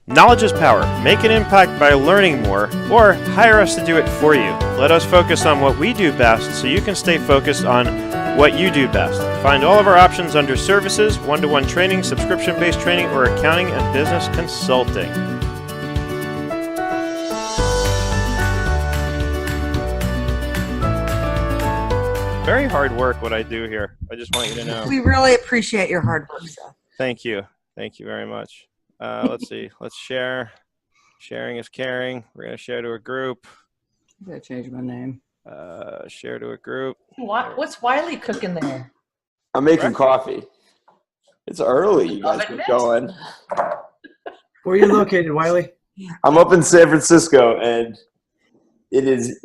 Knowledge is power. Make an impact by learning more, or hire us to do it for you. Let us focus on what we do best so you can stay focused on what you do best. Find all of our options under services, one-to-one training, subscription-based training, or accounting and business consulting. Very hard work what I do here. I just want you to know. We really appreciate your hard work, Seth. Thank you. Thank you very much. Let's see. Let's share. Sharing is caring. We're going to share to a group. I gotta change my name. Share to a group. What's Wylie cooking there? I'm making coffee. It's early. You guys get going. Where are you located, Wylie? I'm up in San Francisco, and it is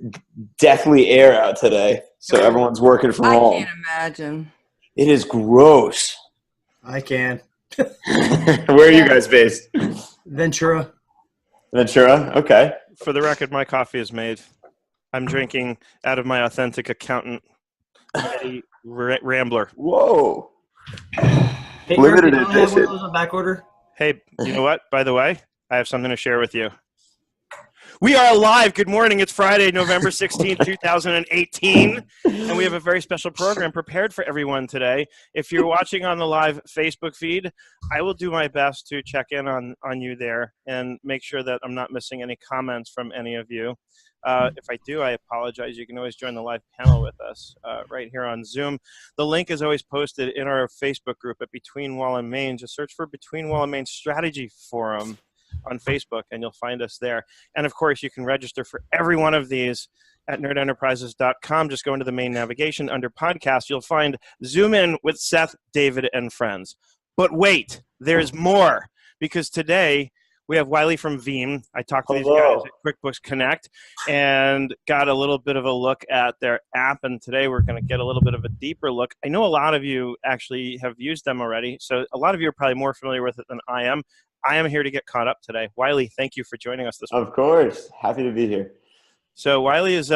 deathly air out today, so everyone's working from home. I can't imagine. It is gross. I can. Where are you guys based? Ventura. Ventura? Okay. For the record, my coffee is made. I'm drinking out of my authentic accountant, Eddie Rambler. Whoa. Hey, Limited Eric, you have one edition. of those on back order? Hey, you know what? By the way, I have something to share with you. We are live. Good morning. It's Friday, November 16th, 2018. And we have a very special program prepared for everyone today. If you're watching on the live Facebook feed, I will do my best to check in on you there and make sure that I'm not missing any comments from any of you. If I do, I apologize. You can always join the live panel with us right here on Zoom. The link is always posted in our Facebook group at Between Wall and Main. Just search for Between Wall and Main Strategy Forum on Facebook, and you'll find us there. And, of course, you can register for every one of these at nerdenterprises.com. Just go into the main navigation. Under podcast, you'll find Zoom In with Seth, David, and friends. But wait, there's more, because today we have Wylie from Veem. I talked to these guys at Quickbooks Connect and got a little bit of a look at their app, and today we're going to get a little bit of a deeper look. I know a lot of you actually have used them already, so a lot of you are probably more familiar with it than I am. I am here to get caught up today. Wylie, thank you for joining us this morning. Of course. Happy to be here. So Wylie is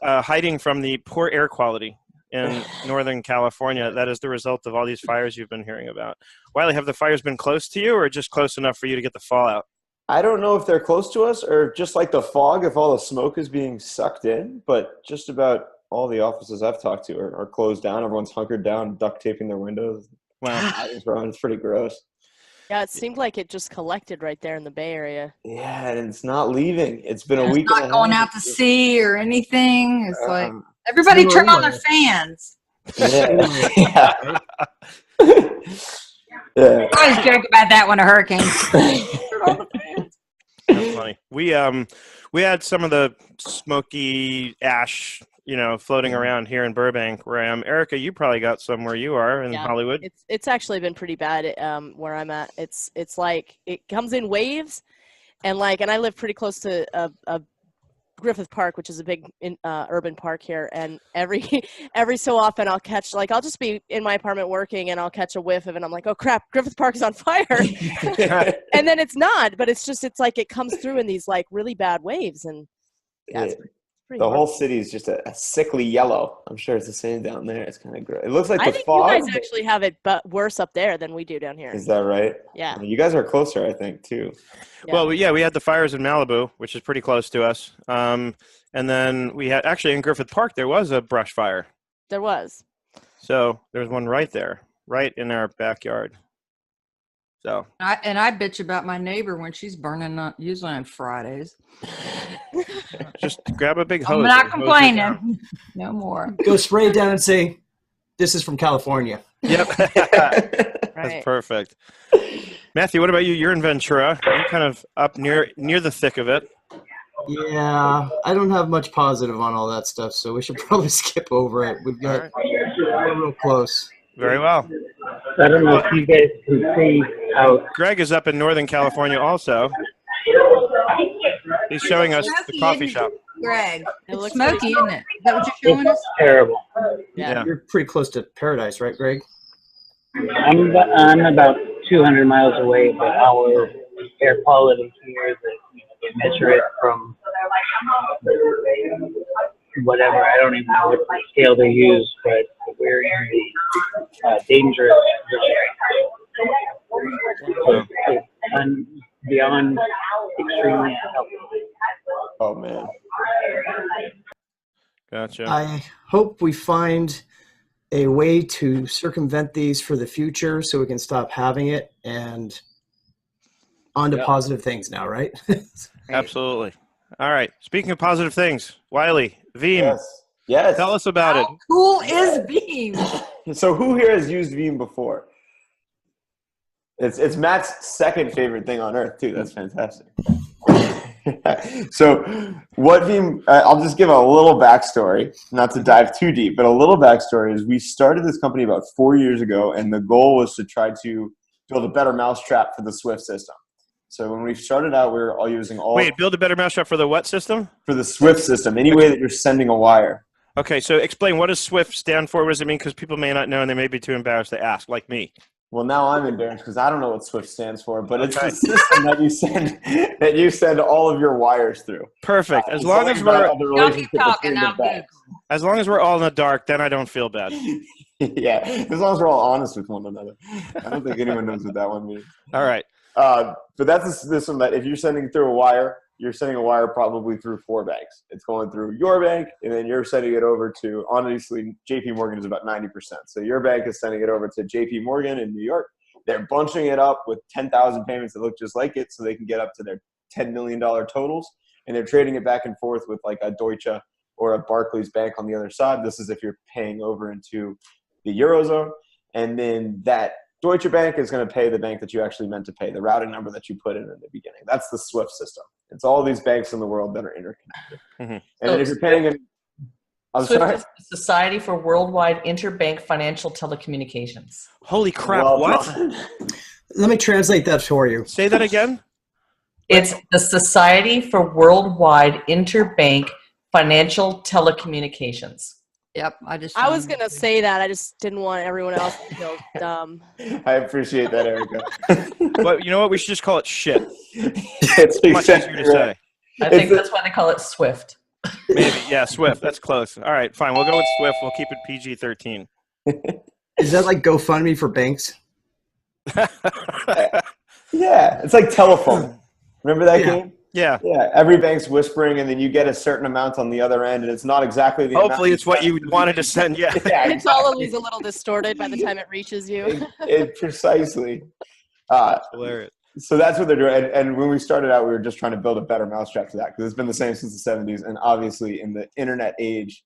hiding from the poor air quality in Northern California. That is the result of all these fires you've been hearing about. Wylie, have the fires been close to you or just close enough for you to get the fallout? I don't know if they're close to us or just like the fog if all the smoke is being sucked in, but just about all the offices I've talked to are closed down. Everyone's hunkered down, duct taping their windows. Wow. It's pretty gross. Yeah, it seemed like it just collected right there in the Bay Area. Yeah, and it's not leaving. It's been a week and a half. Not going out to sea or anything. It's like, everybody turn on their fans. Yeah. Yeah. I always joke about that when a hurricane. That's funny. We had some of the smoky ash, floating around here in Burbank where I am. Erica, you probably got some where you are in Hollywood. It's actually been pretty bad where I'm at. It's like it comes in waves, and I live pretty close to a Griffith Park, which is a big urban park here, and every so often I'll catch I'll just be in my apartment working and I'll catch a whiff of it and I'm like, oh crap, Griffith Park is on fire. And then it's not, but it's like it comes through in these really bad waves, and it's pretty the whole city is just a sickly yellow. I'm sure it's the same down there. It's kind of gross. It looks like the fog. I think you guys actually have it worse up there than we do down here. Is that right? Yeah. You guys are closer, I think, too. Yeah. Well, we had the fires in Malibu, which is pretty close to us. And then we had, actually in Griffith Park, there was a brush fire. There was. So there's one right there, right in our backyard. So. I bitch about my neighbor when she's burning usually on Fridays. Just grab a big hose. I'm not complaining. No more. Go spray it down and say, this is from California. Yep. That's perfect. Matthew, what about you? You're in Ventura. You're kind of up near the thick of it. Yeah, I don't have much positive on all that stuff, so we should probably skip over it. We're real close. Very well. I don't know if you guys can see how. Greg is up in Northern California also. He's showing us the coffee shop. Greg, It looks smoky, isn't it? Is that what you're showing us? It's terrible. Yeah. You're pretty close to paradise, right, Greg? I'm about 200 miles away, but our air quality here, they measure it from whatever. I don't even know what scale they use, but we're in the dangerous. So beyond extremely helpful. Oh man. Gotcha. I hope we find a way to circumvent these for the future so we can stop having it and on to positive things now, right? Absolutely. All right. Speaking of positive things, Wylie, Veem, Yes. tell us about it. How cool is Veem? So who here has used Veem before? It's Matt's second favorite thing on earth too. That's fantastic. So what Veem, I'll just give a little backstory, not to dive too deep, but a little backstory is we started this company about 4 years ago, and the goal was to try to build a better mousetrap for the Swift system. So when we started out, we were all using Wait, build a better mousetrap for the what system? For the Swift system, any way that you're sending a wire. Okay, so explain, what does SWIFT stand for? What does it mean? Because people may not know and they may be too embarrassed to ask, like me. Well, now I'm embarrassed because I don't know what SWIFT stands for, but it's the system that you send all of your wires through. Perfect. As long as we're all in the dark, then I don't feel bad. Yeah, as long as we're all honest with one another. I don't think anyone knows what that one means. All right. But that's a system that if you're sending through a wire, you're sending a wire probably through 4 banks. It's going through your bank, and then you're sending it over to, honestly, JP Morgan is about 90%. So your bank is sending it over to JP Morgan in New York. They're bunching it up with 10,000 payments that look just like it so they can get up to their $10 million totals. And they're trading it back and forth with like a Deutsche or a Barclays bank on the other side. This is if you're paying over into the Eurozone. And then that Deutsche Bank is going to pay the bank that you actually meant to pay, the routing number that you put in the beginning. That's the SWIFT system. It's all these banks in the world that are interconnected. Mm-hmm. And then if you're paying SWIFT is the Society for Worldwide Interbank Financial Telecommunications. Holy crap, what? Let me translate that for you. Say that again? It's the Society for Worldwide Interbank Financial Telecommunications. Yep, I was gonna say that. I just didn't want everyone else to feel dumb. I appreciate that, Erica. But you know what? We should just call it shit. It's much easier to say. I think that's why they call it SWIFT. Maybe, yeah, Swift. That's close. All right, fine. We'll go with Swift. We'll keep it PG-13. Is that like GoFundMe for banks? Yeah, it's like telephone. Remember that game? Yeah. Yeah, every bank's whispering, and then you get a certain amount on the other end, and it's not exactly the Hopefully it's what you wanted to send, yeah. It's always a little distorted by the time it reaches you. Precisely. Hilarious. So that's what they're doing. And when we started out, we were just trying to build a better mousetrap for that because it's been the same since the 70s. And obviously, in the internet age,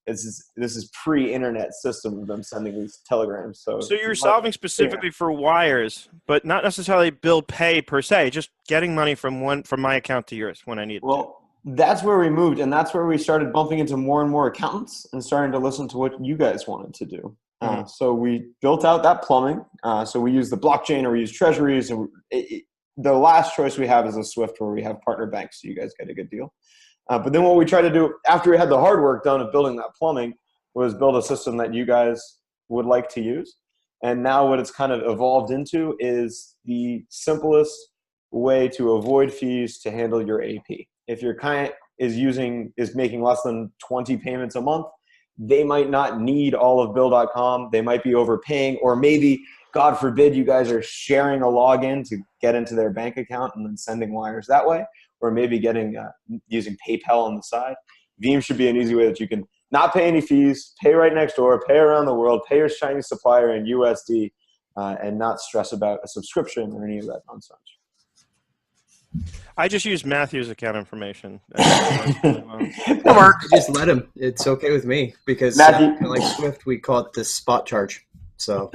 this is pre-internet system of them sending these telegrams. So you're solving specifically for wires, but not necessarily bill pay per se, just getting money from my account to yours when I need it. Well, that's where we moved, and that's where we started bumping into more and more accountants and starting to listen to what you guys wanted to do. So we built out that plumbing. So we use the blockchain or we use treasuries. And the last choice we have is a Swift where we have partner banks, so you guys get a good deal. But then what we tried to do after we had the hard work done of building that plumbing was build a system that you guys would like to use. And now what it's kind of evolved into is the simplest way to avoid fees to handle your AP. If your client is making less than 20 payments a month, they might not need all of Bill.com. They might be overpaying, or maybe, God forbid, you guys are sharing a login to get into their bank account and then sending wires that way, or maybe using PayPal on the side. Veem should be an easy way that you can not pay any fees, pay right next door, pay around the world, pay your Chinese supplier in USD, and not stress about a subscription or any of that nonsense. I just use Matthew's account information. Just let him. It's okay with me because like Swift, we call it the spot charge. So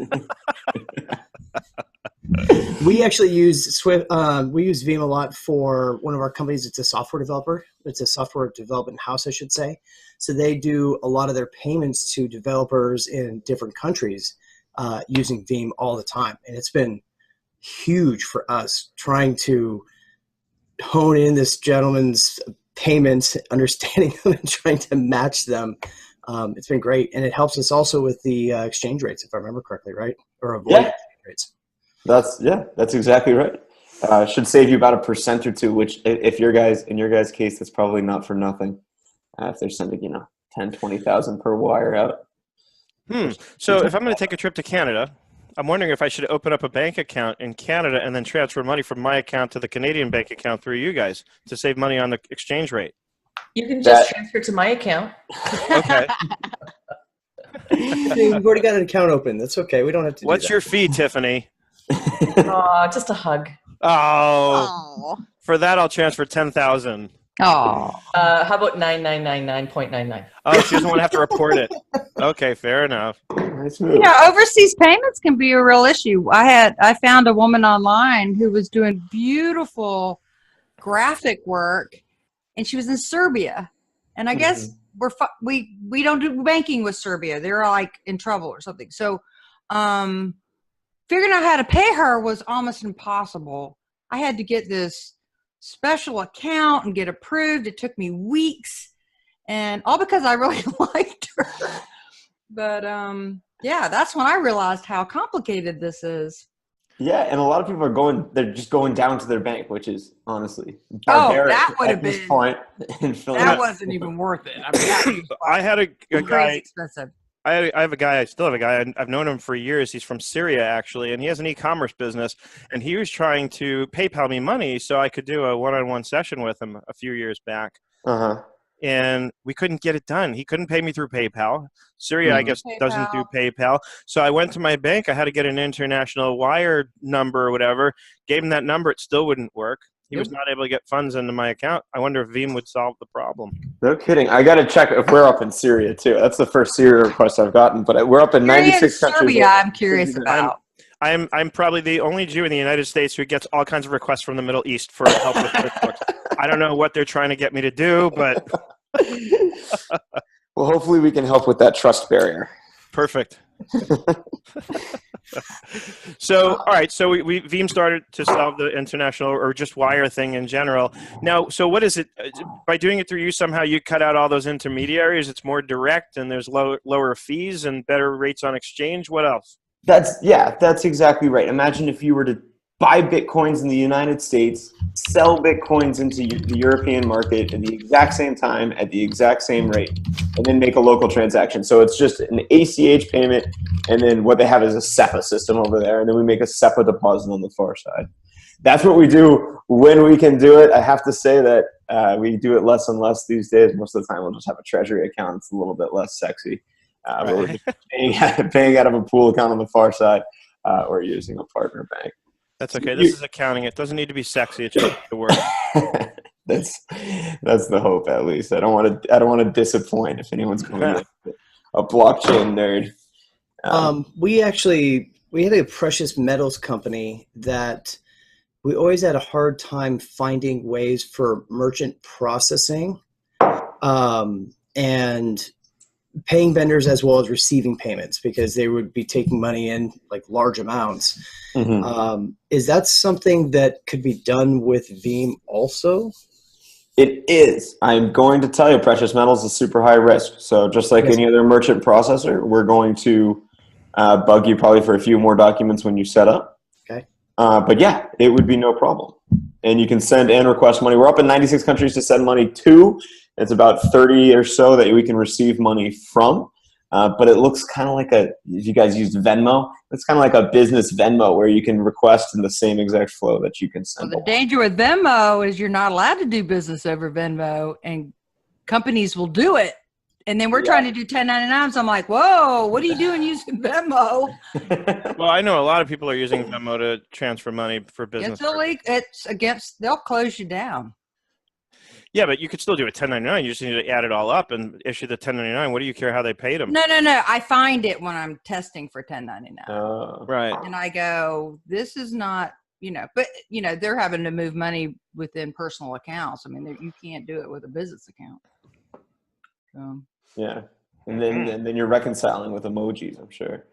we actually use Swift. We use Veem a lot for one of our companies. It's a software developer. It's a software development house, I should say. So they do a lot of their payments to developers in different countries using Veem all the time, and it's been huge for us trying to hone in this gentleman's payments, understanding them, and trying to match them. It's been great, and it helps us also with the exchange rates, if I remember correctly, right? Or avoid exchange rates. That's exactly right. Should save you about 1% or 2%, which if in your guys' case, that's probably not for nothing. If they're sending 10,000, 20,000 per wire out. So if I'm going to take a trip to Canada, I'm wondering if I should open up a bank account in Canada and then transfer money from my account to the Canadian bank account through you guys to save money on the exchange rate. You can just transfer to my account. Okay. We've already got an account open. That's okay. We don't have to do What's that. your fee, Tiffany? Just a hug. Oh, for that I'll transfer 10,000. Oh. How about 9999.99? Oh, she doesn't want to have to report it. Okay, fair enough. Nice move. Yeah, overseas payments can be a real issue. I found a woman online who was doing beautiful graphic work, and she was in Serbia. And I guess we don't do banking with Serbia. They're like in trouble or something. So figuring out how to pay her was almost impossible. I had to get this special account and get approved. It took me weeks, and all because I really liked her. But yeah, that's when I realized how complicated this is. Yeah, and a lot of people they're just going down to their bank, which is honestly barbaric that would have this been point. That wasn't even worth it. I mean, I had a guy. Expensive. I still have a guy. I've known him for years. He's from Syria, actually, and he has an e-commerce business. And he was trying to PayPal me money so I could do a one-on-one session with him a few years back. And we couldn't get it done. He couldn't pay me through PayPal. Syria, I guess, doesn't do PayPal. So I went to my bank. I had to get an international wire number or whatever. Gave him that number. It still wouldn't work. He was not able to get funds into my account. I wonder if Veem would solve the problem. No kidding. I got to check if we're up in Syria, too. That's the first Syria request I've gotten. But we're up in 96 countries. Serbia, I'm curious about. I'm probably the only Jew in the United States who gets all kinds of requests from the Middle East for help with Quickbooks. I don't know what they're trying to get me to do, but well, hopefully we can help with that trust barrier. Perfect. So, all right. So we Veem started to solve the international or just wire thing in general. Now, so what is it? By doing it through you, somehow you cut out all those intermediaries. It's more direct, and there's lower fees and better rates on exchange. What else? That's exactly right. Imagine if you were to buy Bitcoins in the United States, sell Bitcoins into the European market at the exact same time at the exact same rate, and then make a local transaction. So it's just an ACH payment, and then what they have is a SEPA system over there, and then we make a SEPA deposit on the far side. That's what we do when we can do it. I have to say that we do it less and less these days. Most of the time we'll just have a treasury account. It's a little bit less sexy. But we're just paying out of a pool account on the far side or using a partner bank. That's okay. This is accounting. It doesn't need to be sexy. It just needs to work. That's the hope, at least. I don't want to disappoint if anyone's going to a blockchain nerd. We had a precious metals company that we always had a hard time finding ways for merchant processing and paying vendors as well as receiving payments, because they would be taking money in like large amounts. Is that something that could be done with Veem also? It is. I'm going to tell you, precious metals is super high risk. So just like any other merchant processor, we're going to bug you probably for a few more documents when you set up. Okay. But yeah, it would be no problem. And you can send and request money. We're up in 96 countries to send money to. It's about 30 or so that we can receive money from. But it looks kind of like if you guys used Venmo, it's kind of like a business Venmo where you can request in the same exact flow that you can send. Well, the danger with Venmo is you're not allowed to do business over Venmo, and companies will do it. And then we're trying to do 1099s. I'm like, whoa, what are you doing using Venmo? Well, I know a lot of people are using Venmo to transfer money for business. It's illegal. It's against, they'll close you down. Yeah, but you could still do a 1099. You just need to add it all up and issue the 1099. What do you care how they paid them? No. I find it when I'm testing for 1099. Right. And I go, this is not, but, they're having to move money within personal accounts. I mean, you can't do it with a business account. So. Yeah. And then you're reconciling with emojis, I'm sure.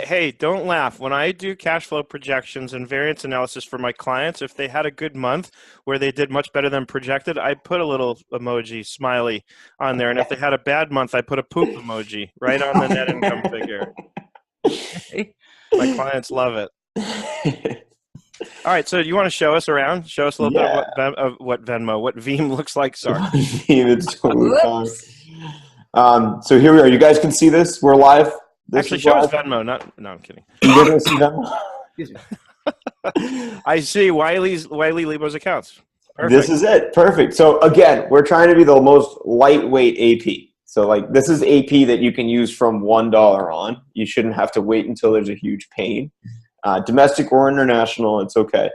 Hey, don't laugh. When I do cash flow projections and variance analysis for my clients, if they had a good month where they did much better than projected, I put a little emoji, smiley, on there. And if they had a bad month, I put a poop emoji right on the net income figure. My clients love it. All right, so you want to show us around? Show us a little bit of what Venmo, what Veem looks like. Sorry. Veem, it's totally fine. So here we are. You guys can see this. We're live. This Actually, is show us live. Venmo. No, I'm kidding. You guys want to see Venmo? Excuse me. I see Wylie Leabo's accounts. Perfect. This is it. Perfect. So again, we're trying to be the most lightweight AP. So like this is AP that you can use from $1 on. You shouldn't have to wait until there's a huge pain. Domestic or international, it's okay.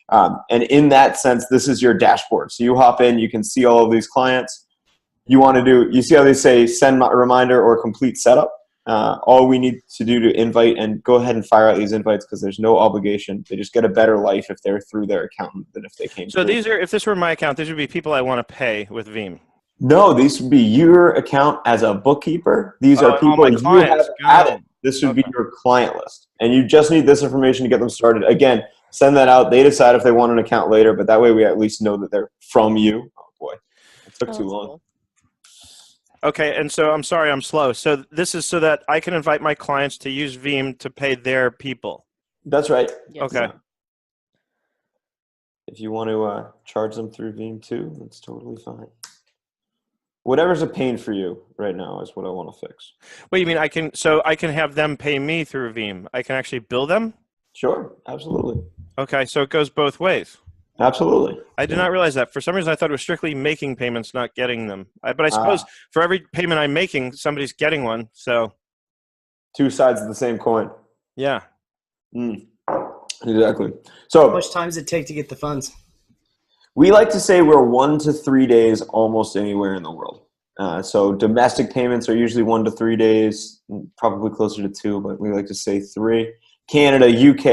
And in that sense, this is your dashboard. So you hop in, you can see all of these clients. You see how they say send a reminder or complete setup? All we need to do to invite, and go ahead and fire out these invites because there's no obligation. They just get a better life if they're through their accountant than if they came So through. if this were my account, these would be people I want to pay with Veem. No, these would be your account as a bookkeeper. These are all people my you clients. have Got added. it. This would be your client list. And you just need this information to get them started. Again, send that out. They decide if they want an account later, but that way we at least know that they're from you. Oh, boy. It took too long. Cool. Okay, and so I'm sorry I'm slow. So this is so that I can invite my clients to use Veem to pay their people. That's right. Yes. Okay. If you want to charge them through Veem too, that's totally fine. Whatever's a pain for you right now is what I want to fix. What do you mean I can have them pay me through Veem? I can actually bill them? Sure, absolutely. Okay, so it goes both ways. Absolutely. I did not realize that. For some reason, I thought it was strictly making payments, not getting them. But I suppose for every payment I'm making, somebody's getting one. So, two sides of the same coin. yeah. Exactly. How So much time does it take to get the funds? we like to say we're 1 to 3 days almost anywhere in the world. So domestic payments are usually 1 to 3 days, probably closer to 2, but we like to say 3. Canada, UK,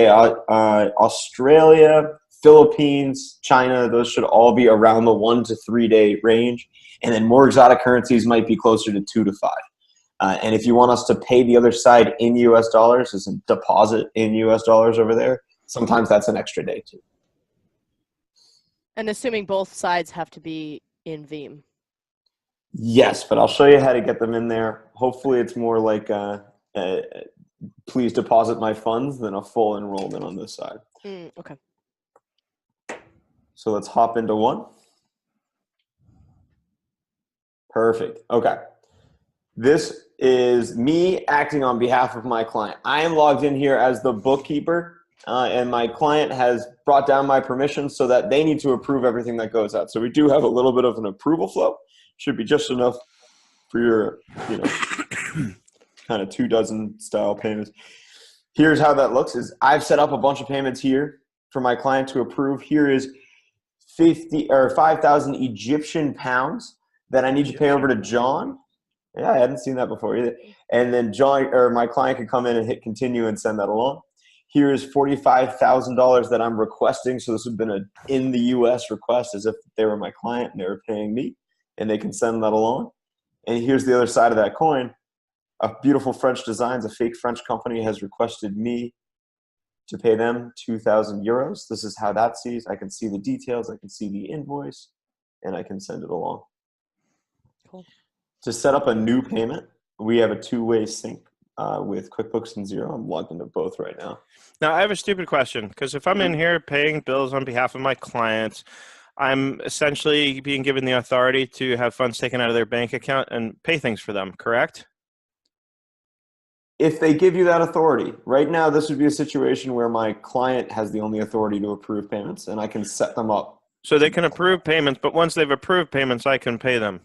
Australia, Philippines, China, those should all be around the 1 to 3 day range. And then more exotic currencies might be closer to 2 to 5. And if you want us to pay the other side in US dollars, as a deposit in US dollars over there, sometimes that's an extra day too. And assuming both sides have to be in Veem. Yes, but I'll show you how to get them in there. Hopefully it's more like please deposit my funds than a full enrollment on this side. Okay. So let's hop into one. Perfect. Okay. This is me acting on behalf of my client. I am logged in here as the bookkeeper, and my client has brought down my permissions so that they need to approve everything that goes out. So we do have a little bit of an approval flow. Should be just enough for your, kind of 24 style payments. Here's how that looks is I've set up a bunch of payments here for my client to approve. Here is 5,000 Egyptian pounds that I need to pay over to John. Yeah, I hadn't seen that before either. And then John or my client could come in and hit continue and send that along. Here is $45,000 that I'm requesting. So this would have been an in the US request as if they were my client and they were paying me, and they can send that along. And here's the other side of that coin. A beautiful French Designs, a fake French company, has requested me to pay them 2,000 euros. This is how that sees. I can see the details. I can see the invoice, and I can send it along. Cool. To set up a new payment, we have a two-way sync with QuickBooks and Xero. I'm logged into both right now. Now, I have a stupid question, because if I'm in here paying bills on behalf of my clients, I'm essentially being given the authority to have funds taken out of their bank account and pay things for them, correct? If they give you that authority, right now this would be a situation where my client has the only authority to approve payments, and I can set them up. So they can approve payments, but once they've approved payments, I can pay them.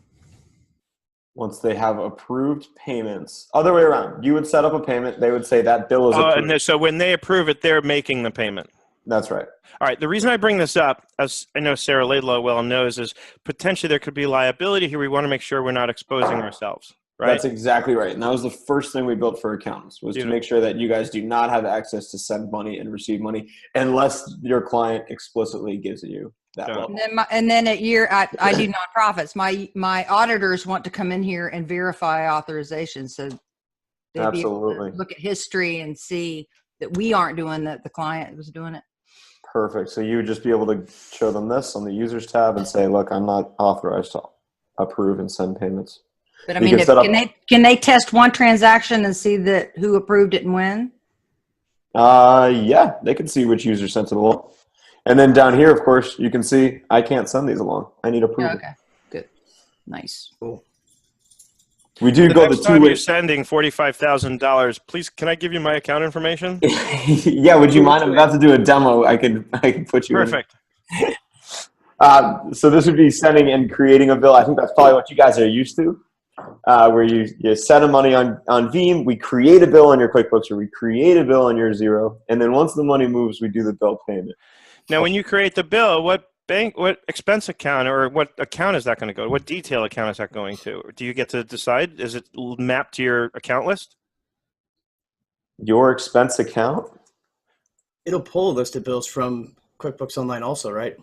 Once they have approved payments, other way around, you would set up a payment, they would say that bill is approved. And so when they approve it, they're making the payment. That's right. All right. The reason I bring this up, as I know Sarah Laidlaw well knows, is potentially there could be liability here. We want to make sure we're not exposing ourselves. Right? That's exactly right. And that was the first thing we built for accountants, was to make sure that you guys do not have access to send money and receive money unless your client explicitly gives you that level. And then at year, I do nonprofits. My auditors want to come in here and verify authorization. So they'd be able to look at history and see that we aren't doing that. The client was doing it. Perfect. So you would just be able to show them this on the users tab and say, look, I'm not authorized to approve and send payments. But I mean, can they test one transaction and see that who approved it and when? Yeah, they can see which user sent it along. And then down here, of course, you can see I can't send these along. I need approval. Okay, good. Nice. Cool. We do The go the next time two-way. you're sending $45,000, please, can I give you my account information? Yeah, would you mind? I'm about to do a demo. I can put you in. Perfect. So this would be sending and creating a bill. I think that's probably what you guys are used to, where you send money on Veem, we create a bill on your QuickBooks, or we create a bill on your Xero, and then once the money moves, we do the bill payment. Now, when you create the bill, what expense account or what account is that going to go to? What detail account is that going to? Do you get to decide? Is it mapped to your account list? Your expense account? It'll pull a list of bills from QuickBooks Online also, right?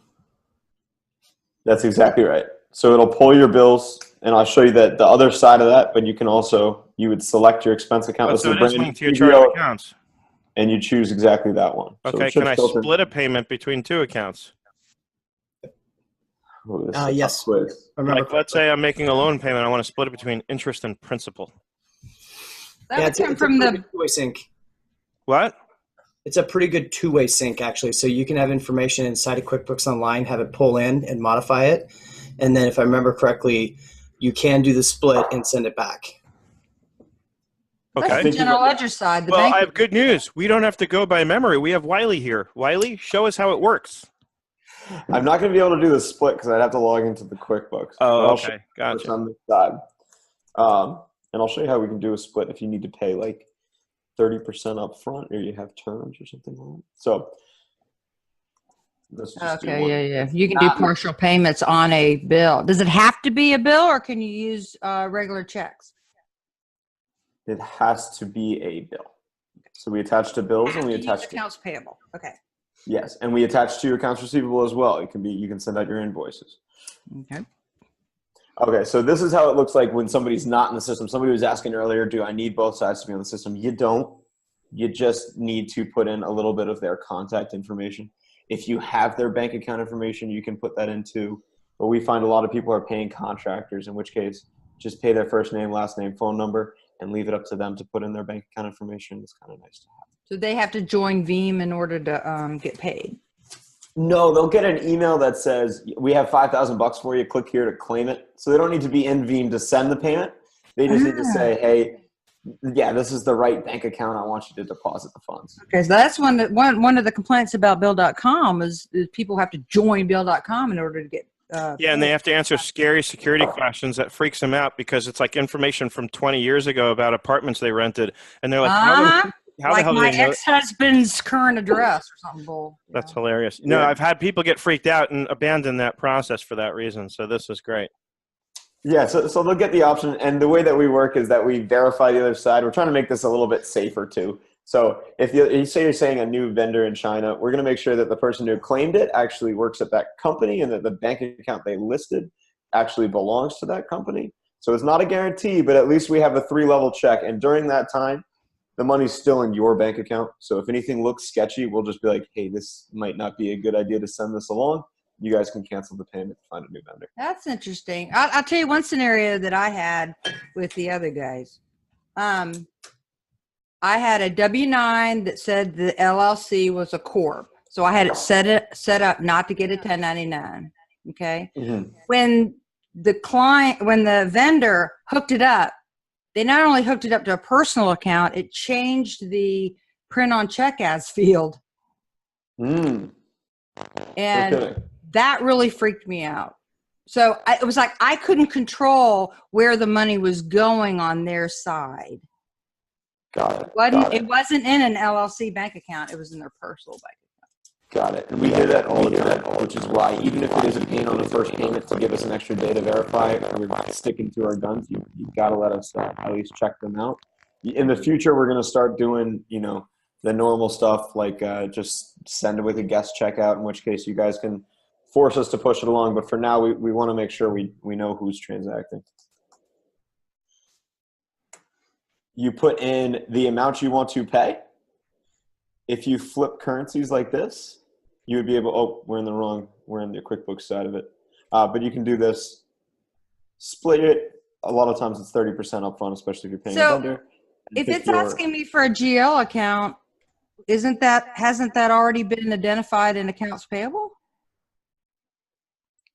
That's exactly right. So it'll pull your bills, and I'll show you that the other side of that, but you can also, you would select your expense account. So it is linked to your chart of accounts. And you choose exactly that one. Okay, so can I split a payment between two accounts? Oh, yes. Like, let's say I'm making a loan payment. I want to split it between interest and principal. That would come from the two-way sync. What? It's a pretty good two-way sync, actually. So you can have information inside of QuickBooks Online, have it pull in and modify it. And then if I remember correctly, you can do the split and send it back. Okay. That's the general ledger side. The Well, bank I have good news. We don't have to go by memory. We have Wylie here. Wylie, show us how it works. I'm not going to be able to do the split because I'd have to log into the QuickBooks. Oh, okay. Gotcha. On the side. And I'll show you how we can do a split if you need to pay like 30% up front or you have terms or something like that. So let's just yeah. You can do partial payments on a bill. Does it have to be a bill, or can you use regular checks? It has to be a bill. So we attach to bills and we attach to accounts payable. Okay. Yes, and we attach to your accounts receivable as well. It can be, you can send out your invoices. Okay. Okay, so this is how it looks like when somebody's not in the system. Somebody was asking earlier, do I need both sides to be on the system? You don't. You just need to put in a little bit of their contact information. If you have their bank account information, you can put that into, but we find a lot of people are paying contractors, in which case just pay their first name, last name, phone number, and leave it up to them to put in their bank account information. It's kind of nice to have. So they have to join Veem in order to get paid? No, they'll get an email that says, we have $5,000 for you. Click here to claim it. So they don't need to be in Veem to send the payment. They just need to say, hey, yeah, this is the right bank account. I want you to deposit the funds. Okay, so that's one of the complaints about Bill.com is people have to join Bill.com in order to get yeah, and they have to answer scary security questions that freaks them out because it's like information from 20 years ago about apartments they rented. And they're like, how like the hell my do they know? ex-husband's current address or something bull. That's hilarious. No, I've had people get freaked out and abandon that process for that reason. So this is great. Yeah, so they'll get the option. And the way that we work is that we verify the other side. We're trying to make this a little bit safer too. So if you say you're saying a new vendor in China, we're going to make sure that the person who claimed it actually works at that company and that the bank account they listed actually belongs to that company. So it's not a guarantee, but at least we have a 3-level check. And during that time, the money's still in your bank account. So if anything looks sketchy, we'll just be like, hey, this might not be a good idea to send this along. You guys can cancel the payment and find a new vendor. That's interesting. I'll tell you one scenario that I had with the other guys. I had a W-9 that said the LLC was a corp. So I had it set up not to get a 1099. Okay. Mm-hmm. When the vendor hooked it up, they not only hooked it up to a personal account, it changed the print on check as field. And that really freaked me out. So it was like I couldn't control where the money was going on their side. Got it. It wasn't in an LLC bank account. It was in their personal bank account. Got it. And we hear that all the time, which is why even if it is a pain on the first payment to give us an extra day to verify it, we're sticking to our guns. You've got to let us at least check them out. In the future, we're going to start doing, the normal stuff like just send it with a guest checkout, in which case you guys can force us to push it along. But for now, we want to make sure we know who's transacting. You put in the amount you want to pay. If you flip currencies like this, you would be able, we're in the QuickBooks side of it. But you can do this, split it. A lot of times it's 30% upfront, especially if you're paying a vendor. If it's asking me for a GL account, hasn't that already been identified in accounts payable?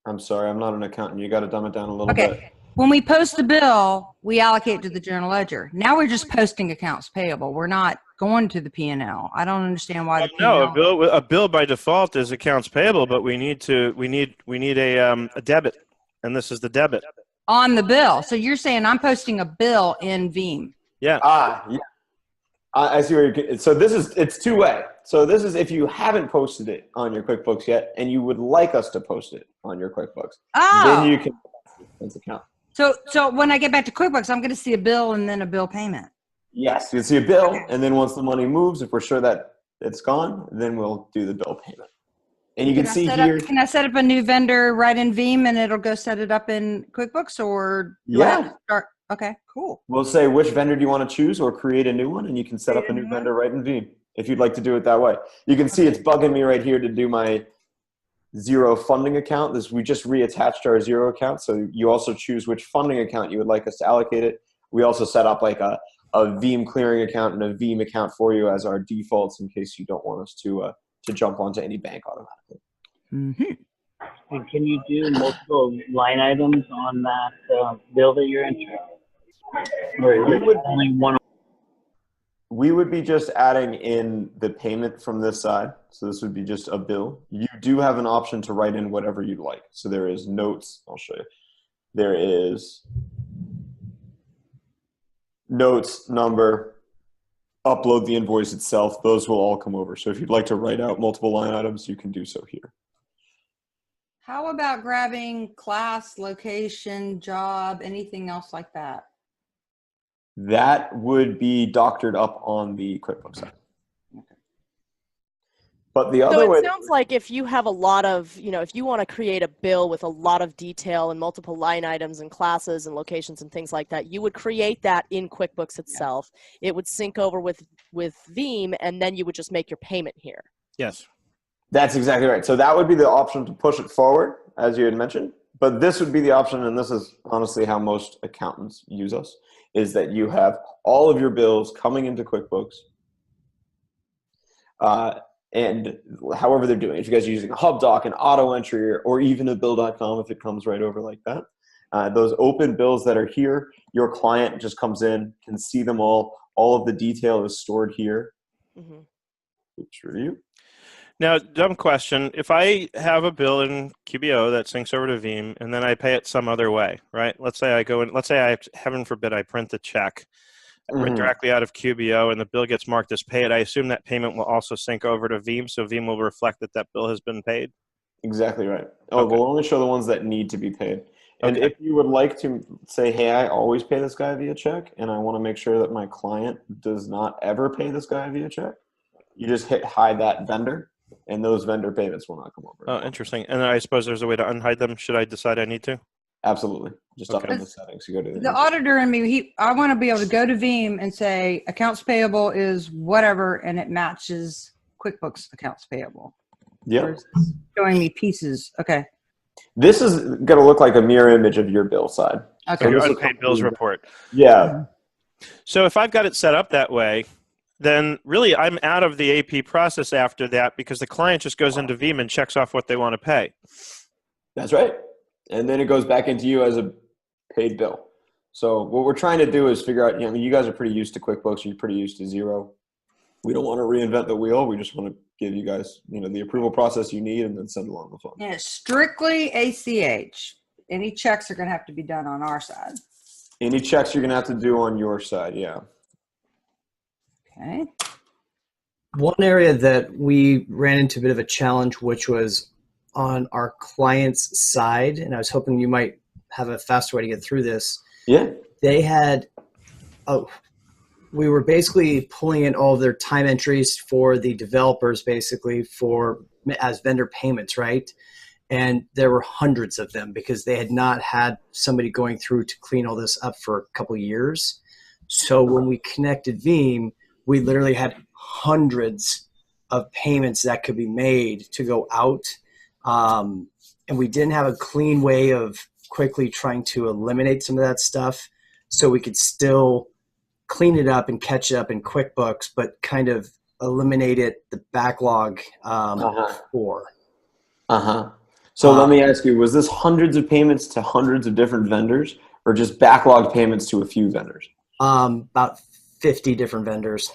I'm sorry, I'm not an accountant. You got to dumb it down a little bit. when we post the bill, we allocate to the general ledger. Now we're just posting accounts payable. We're not going to the P&L. I don't understand why the No, P&L. a bill by default is accounts payable, but we need a debit, and this is the debit. On the bill. So you're saying I'm posting a bill in Veem. Yeah. Yeah. I see where you're. So it's two-way. So this is if you haven't posted it on your QuickBooks yet, and you would like us to post it on your QuickBooks, then you can expense account. So when I get back to QuickBooks, I'm going to see a bill and then a bill payment. Yes, you'll see a bill, and then once the money moves, if we're sure that it's gone, then we'll do the bill payment. And you can see here. Can I set up a new vendor right in Veem and it'll go set it up in QuickBooks, or do I have to start? Okay, cool. We'll say which vendor do you want to choose, or create a new one, and you can set up a new vendor right in Veem if you'd like to do it that way. You can see it's bugging me right here to do my Zero funding account. We just reattached our Zero account, so you also choose which funding account you would like us to allocate it. We also set up like a Veem clearing account and a Veem account for you as our defaults in case you don't want us to jump onto any bank automatically. Mm-hmm. And can you do multiple line items on that bill that you're entering? Or is it only one? We would be just adding in the payment from this side. So this would be just a bill. You do have an option to write in whatever you'd like. So there is notes. I'll show you. There is notes, number, upload the invoice itself. Those will all come over. So if you'd like to write out multiple line items, you can do so here. How about grabbing class, location, job, anything else like that? That would be doctored up on the QuickBooks side. Okay. But the other way. So it sounds like if you have a lot of, if you want to create a bill with a lot of detail and multiple line items and classes and locations and things like that, you would create that in QuickBooks itself. Yeah. It would sync over with Veem, and then you would just make your payment here. Yes. That's exactly right. So that would be the option to push it forward, as you had mentioned. But this would be the option, and this is honestly how most accountants use us, is that you have all of your bills coming into QuickBooks, and however they're doing. If you guys are using a HubDoc, an auto entry, or even a bill.com, if it comes right over like that, those open bills that are here, your client just comes in, can see them all. All of the detail is stored here. Mm-hmm. Oops, review. Now, dumb question. If I have a bill in QBO that syncs over to Veem and then I pay it some other way, right? Let's say I go in, heaven forbid, I print the check directly out of QBO and the bill gets marked as paid. I assume that payment will also sync over to Veem, so Veem will reflect that bill has been paid? Exactly right. We'll only show the ones that need to be paid. And if you would like to say, hey, I always pay this guy via check, and I want to make sure that my client does not ever pay this guy via check, you just hide that vendor. And those vendor payments will not come over. Oh, interesting. And I suppose there's a way to unhide them. Should I decide I need to? Absolutely. Just up in the settings. You go to the auditor and me. I want to be able to go to Veem and say accounts payable is whatever, and it matches QuickBooks accounts payable. Yeah. Showing me pieces. Okay. This is going to look like a mirror image of your bill side. Okay. So your unpaid bills report. Yeah. So if I've got it set up that way, then really I'm out of the AP process after that because the client just goes into Veem and checks off what they want to pay. That's right. And then it goes back into you as a paid bill. So what we're trying to do is figure out, you guys are pretty used to QuickBooks. You're pretty used to Zero. We don't want to reinvent the wheel. We just want to give you guys, the approval process you need and then send along the funds. Yeah, strictly ACH. Any checks are going to have to be done on our side. Any checks you're going to have to do on your side, yeah. Okay. One area that we ran into a bit of a challenge, which was on our client's side, and I was hoping you might have a faster way to get through this. Yeah. They had, we were basically pulling in all of their time entries for the developers, basically as vendor payments, right? And there were hundreds of them because they had not had somebody going through to clean all this up for a couple of years. So when we connected Veem, we literally had hundreds of payments that could be made to go out. And we didn't have a clean way of quickly trying to eliminate some of that stuff so we could still clean it up and catch it up in QuickBooks, but kind of eliminate the backlog for. So let me ask you, was this hundreds of payments to hundreds of different vendors, or just backlogged payments to a few vendors? About 50 different vendors.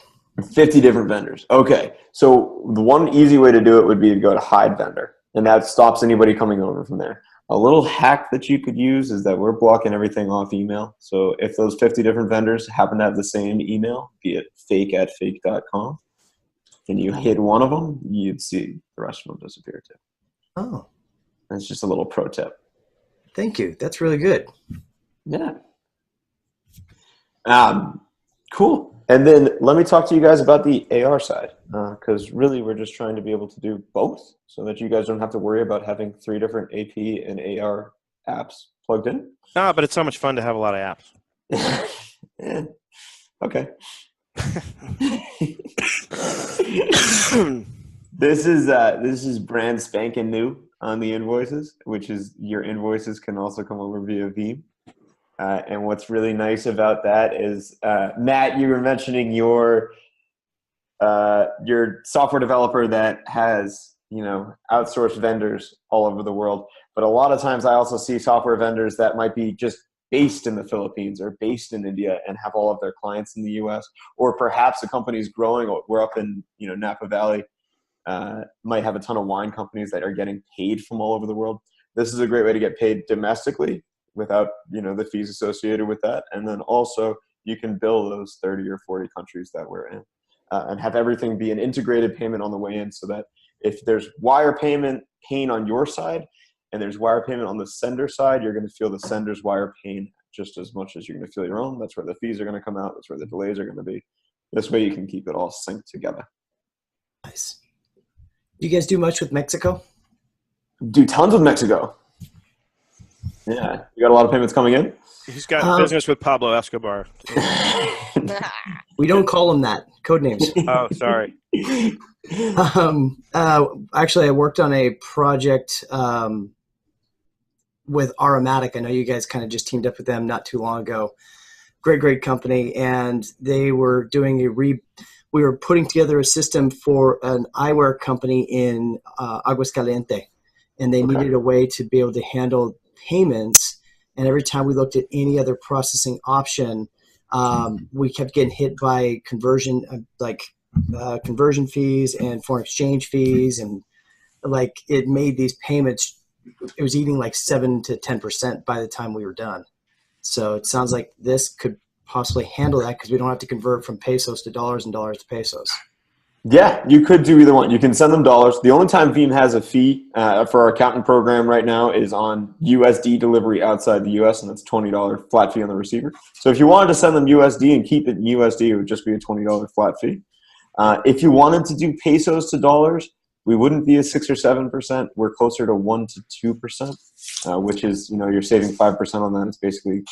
50 different vendors. Okay. So the one easy way to do it would be to go to hide vendor, and that stops anybody coming over from there. A little hack that you could use is that we're blocking everything off email. So if those 50 different vendors happen to have the same email, be it fake@fake.com, and you hit one of them, you'd see the rest of them disappear too. Oh, That's just a little pro tip. thank you. That's really good. Yeah. Cool. And then let me talk to you guys about the AR side, because really we're just trying to be able to do both so that you guys don't have to worry about having 3 different AP and AR apps plugged in. No, but it's so much fun to have a lot of apps. Yeah. Okay. This is brand spanking new on the invoices, which is your invoices can also come over via Veem. And what's really nice about that is, Matt, you were mentioning your software developer that has, outsourced vendors all over the world. But a lot of times I also see software vendors that might be just based in the Philippines or based in India and have all of their clients in the US, or perhaps a company is growing. We're up in, Napa Valley, might have a ton of wine companies that are getting paid from all over the world. This is a great way to get paid domestically without the fees associated with that, and then also you can bill those 30 or 40 countries that we're in, and have everything be an integrated payment on the way in, so that if there's wire payment pain on your side and there's wire payment on the sender side, you're going to feel the sender's wire pain just as much as you're going to feel your own. That's where the fees are going to come out. That's where the delays are going to be. This way you can keep it all synced together. Nice. Do you guys do much with Mexico? Do tons with Mexico. Yeah, you got a lot of payments coming in. He's got business with Pablo Escobar. We don't call them that. Code names. Oh, sorry. Actually, I worked on a project with Aromatic. I know you guys kind of just teamed up with them not too long ago. Great company, and they were doing we were putting together a system for an eyewear company in Aguascalientes, and they needed a way to be able to handle payments. And every time we looked at any other processing option, we kept getting hit by conversion fees and foreign exchange fees, and it made these payments. It was eating 7 to 10% by the time we were done. So it sounds like this could possibly handle that, because we don't have to convert from pesos to dollars and dollars to pesos. Yeah, you could do either one. You can send them dollars. The only time Veem has a fee for our accountant program right now is on USD delivery outside the US, and that's $20 flat fee on the receiver. So if you wanted to send them USD and keep it in USD, it would just be a $20 flat fee. If you wanted to do pesos to dollars, we wouldn't be at 6 or 7%. We're closer to 1 to 2%, which is, you're saving 5% on that. It's basically,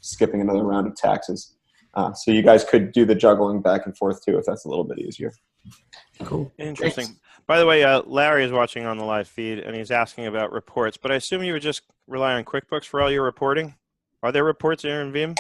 skipping another round of taxes. So you guys could do the juggling back and forth too, if that's a little bit easier. Cool. Interesting. By the way, Larry is watching on the live feed, and he's asking about reports. But I assume you would just rely on QuickBooks for all your reporting? Are there reports here in Veem?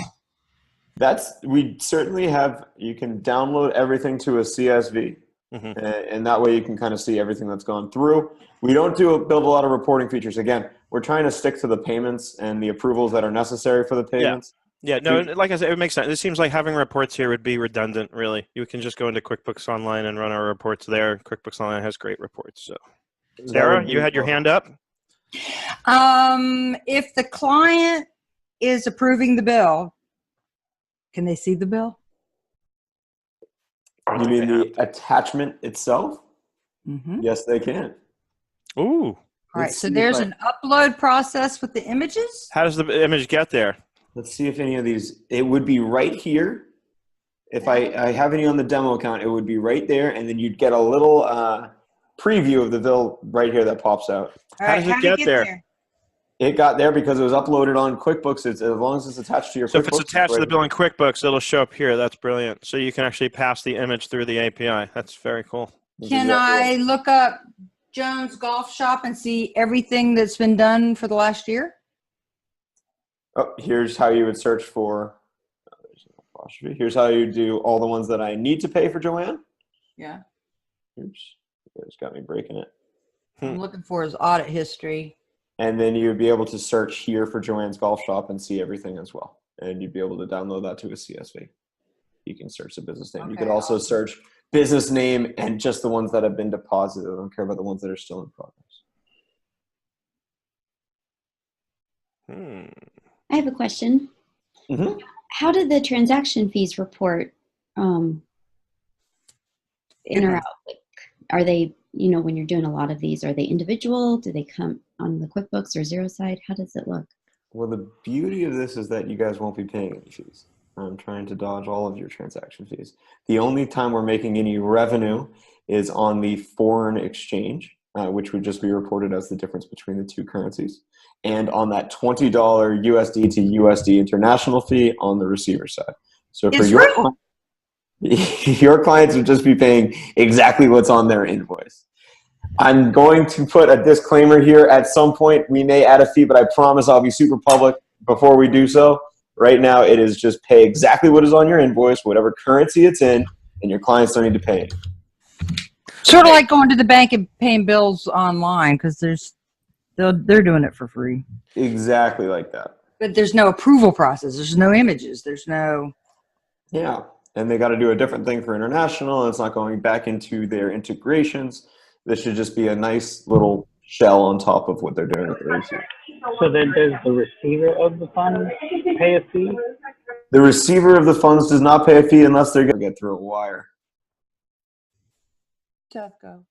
We certainly have. You can download everything to a CSV, and that way you can kind of see everything that's gone through. We don't build a lot of reporting features. Again, we're trying to stick to the payments and the approvals that are necessary for the payments. Yeah, no, like I said, it makes sense. It seems like having reports here would be redundant, really. You can just go into QuickBooks Online and run our reports there. QuickBooks Online has great reports. So, Sarah, you had your hand up? If the client is approving the bill, can they see the bill? You mean the attachment itself? Mm-hmm. Yes, they can. Ooh. All right, so there's an upload process with the images? How does the image get there? Let's see if any of these, it would be right here. If I have any on the demo account, it would be right there, and then you'd get a little preview of the bill right here that pops out. All right, how does it get there? It got there because it was uploaded on QuickBooks. As long as it's attached to your QuickBooks. So if it's attached to the bill in QuickBooks, it'll show up here. That's brilliant. So you can actually pass the image through the API. That's very cool. Can I look up Jones Golf Shop and see everything that's been done for the last year? Oh, here's how you would search for. Here's how you do all the ones that I need to pay for Joanne. Yeah. Oops. It's got me breaking it. I'm looking for his audit history. And then you would be able to search here for Joanne's Golf Shop and see everything as well. And you'd be able to download that to a CSV. You can search the business name. You could also search business name and just the ones that have been deposited. I don't care about the ones that are still in progress. I have a question. How did the transaction fees report in or out? Like, are they, you know, when you're doing a lot of these, are they individual? Do they come on the QuickBooks or Xero side? How does it look? Well, the beauty of this is that you guys won't be paying any fees. I'm trying to dodge all of your transaction fees. The only time we're making any revenue is on the foreign exchange, which would just be reported as the difference between the two currencies, and on that $20 USD to USD international fee on the receiver side. So for your clients would just be paying exactly what's on their invoice. I'm going to put a disclaimer here. At some point, we may add a fee, but I promise I'll be super public before we do so. Right now, it is just pay exactly what is on your invoice, whatever currency it's in, and your clients don't need to pay it. Sort of like going to the bank and paying bills online because they're doing it for free. Exactly like that. But there's no approval process. There's no images. There's no. Yeah, and they got to do a different thing for international. It's not going back into their integrations. This should just be a nice little shell on top of what they're doing with the receiver. So then does the receiver of the funds pay a fee? The receiver of the funds does not pay a fee unless they're going to get through a wire. Tough go.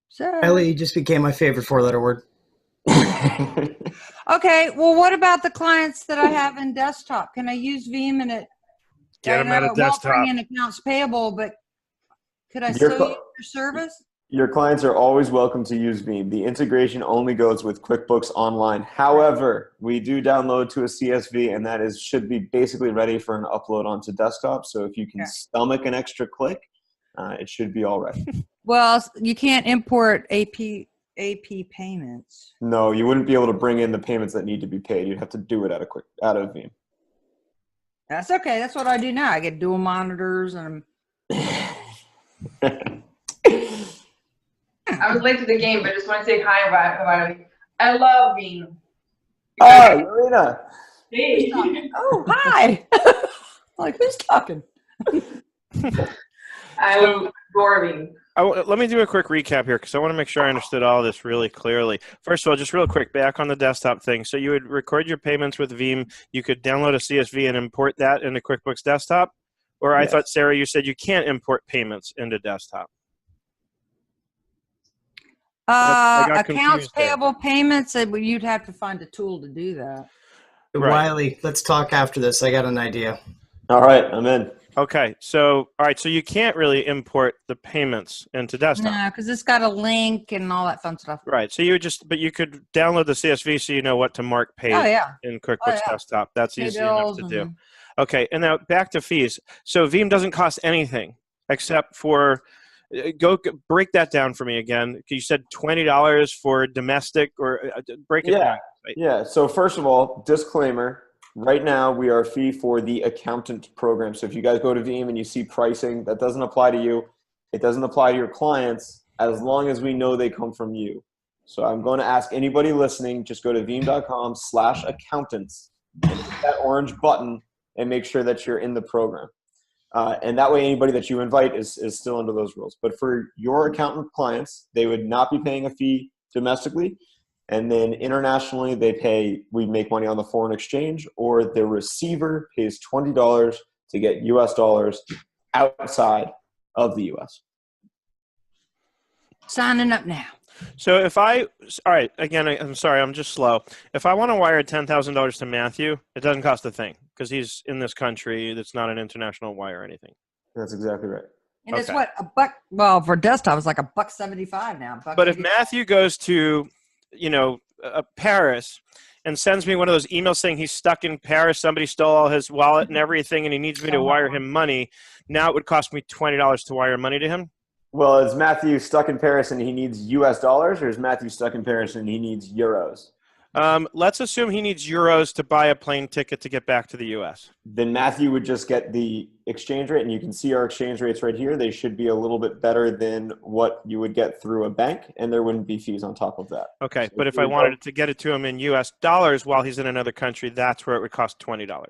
So. Ellie just became my favorite four-letter word. Okay, well, what about the clients that I have in desktop? Can I use Veem and it? Get them out of desktop. Won't bring in accounts payable, but could I still use your service? Your clients are always welcome to use Veem. The integration only goes with QuickBooks Online. However, we do download to a CSV, and that should be basically ready for an upload onto desktop. So if you can stomach an extra click, it should be all right. Well, you can't import AP payments. No, you wouldn't be able to bring in the payments that need to be paid. You'd have to do it out of Veem. That's okay. That's what I do now. I get dual monitors and. I was late to the game, but just want to say hi, Wylie. I love Veem. Oh, Marina. Hey. Oh, hi. Like, who's talking? I adore Veem. Let me do a quick recap here because I want to make sure I understood all this really clearly. First of all, just real quick, back on the desktop thing. So you would record your payments with Veem. You could download a CSV and import that into QuickBooks Desktop. Or I thought, Sarah, you said you can't import payments into desktop. Accounts payable payments, you'd have to find a tool to do that. Right. Wylie, let's talk after this. I got an idea. All right, I'm in. Okay, so all right, so you can't really import the payments into desktop. No, because it's got a link and all that fun stuff. Right. So but you could download the CSV so you know what to mark paid in QuickBooks Desktop. That's easy enough to do. Okay, and now back to fees. So Veem doesn't cost anything except for break that down for me again. You said $20 for domestic, or break it down. Right? Yeah. So first of all, disclaimer. Right now, we are a fee for the accountant program. So if you guys go to Veem and you see pricing, that doesn't apply to you. It doesn't apply to your clients as long as we know they come from you. So I'm going to ask anybody listening, just go to veem.com/accountants and hit that orange button and make sure that you're in the program. And that way, anybody that you invite is still under those rules. But for your accountant clients, they would not be paying a fee domestically. And then internationally, we make money on the foreign exchange, or the receiver pays $20 to get US dollars outside of the US. Signing up now. So all right, again, I'm sorry, I'm just slow. If I want to wire $10,000 to Matthew, it doesn't cost a thing because he's in this country. That's not an international wire or anything. That's exactly right. And it's what, $1? Well, for desktop, it's like $1.75 now. But if Matthew goes to Paris and sends me one of those emails saying he's stuck in Paris, somebody stole all his wallet and everything, and he needs me to wire him money, now it would cost me $20 to wire money to him? Well, is Matthew stuck in Paris and he needs US dollars, or is Matthew stuck in Paris and he needs euros? Let's assume he needs euros to buy a plane ticket to get back to the U.S. Then Matthew would just get the exchange rate, and you can see our exchange rates right here. They should be a little bit better than what you would get through a bank, and there wouldn't be fees on top of that. Okay, So but if I wanted to get it to him in U.S. dollars while he's in another country, that's where it would cost $20.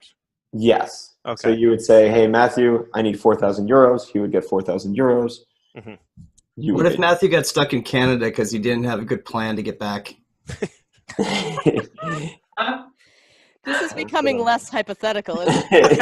Yes. Okay. So you would say, hey, Matthew, I need 4,000 euros. He would get 4,000 euros. Mm-hmm. What if Matthew got stuck in Canada because he didn't have a good plan to get back? This is becoming less hypothetical, isn't it?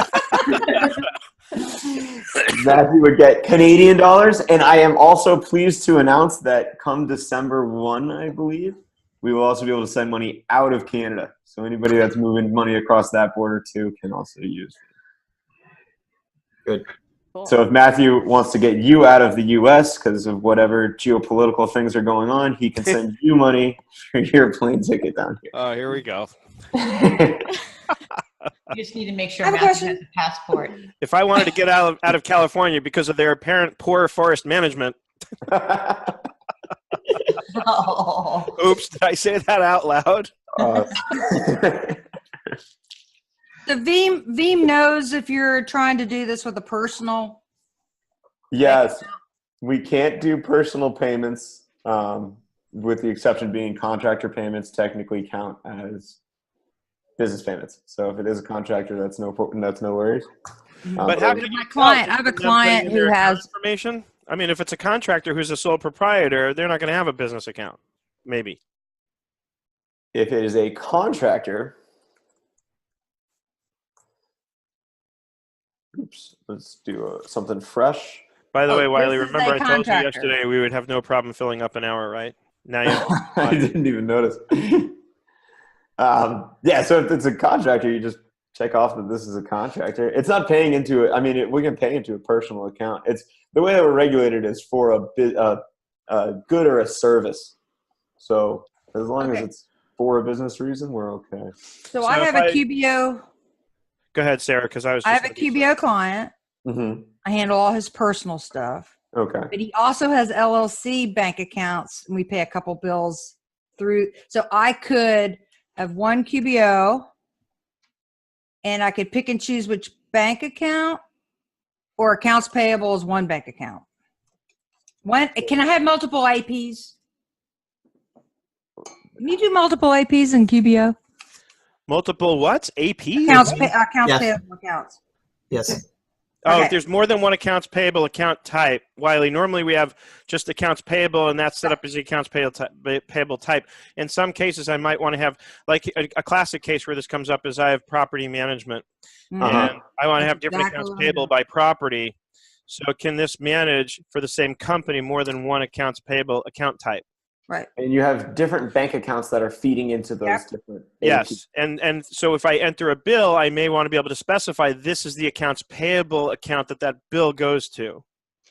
Matthew would get Canadian dollars, and I am also pleased to announce that come December 1, I believe, we will also be able to send money out of Canada. So anybody that's moving money across that border too can also use it. Good. Cool. So if Matthew wants to get you out of the U.S. because of whatever geopolitical things are going on, he can send you money for your plane ticket down here. Oh, here we go. You just need to make sure I have a Matthew question. has a passport. If I wanted to get out of California because of their apparent poor forest management. Oh. Oops, did I say that out loud? The Veem knows if you're trying to do this with a personal. Yes, we can't do personal payments, with the exception being contractor payments technically count as business payments. So if it is a contractor, that's no worries. But how can My client, I have a client who has information? I mean, if it's a contractor who's a sole proprietor, they're not going to have a business account. Maybe. If it is a contractor, oops, let's do something fresh. By the way, Wylie, this is remember a I told you contractor. yesterday we would have no problem filling up an hour, right? Now you I didn't even notice. Yeah, so if it's a contractor, you just check off that this is a contractor. It's not paying into it. I mean, we can pay into a personal account. It's the way that we're regulated is for a good or a service. So as long as it's for a business reason, we're okay. So I have a QBO. Go ahead, Sarah, because I have a QBO client. Mm-hmm. I handle all his personal stuff. Okay. But he also has LLC bank accounts, and we pay a couple bills through. So I could have one QBO, and I could pick and choose which bank account, or accounts payable is one bank account. Can I have multiple APs? Can you do multiple APs in QBO? Multiple what? AP? Accounts Yes. payable accounts. Yes. Oh, Okay. if there's more than one accounts payable account type, Wylie, normally we have just accounts payable, and that's set up as the accounts payable type. In some cases, I might want to have, like a classic case where this comes up is I have property management, and I want to have different accounts payable by property. So can this manage for the same company more than one accounts payable account type? Right. And you have different bank accounts that are feeding into those different. Yes, and so if I enter a bill, I may want to be able to specify this is the accounts payable account that bill goes to.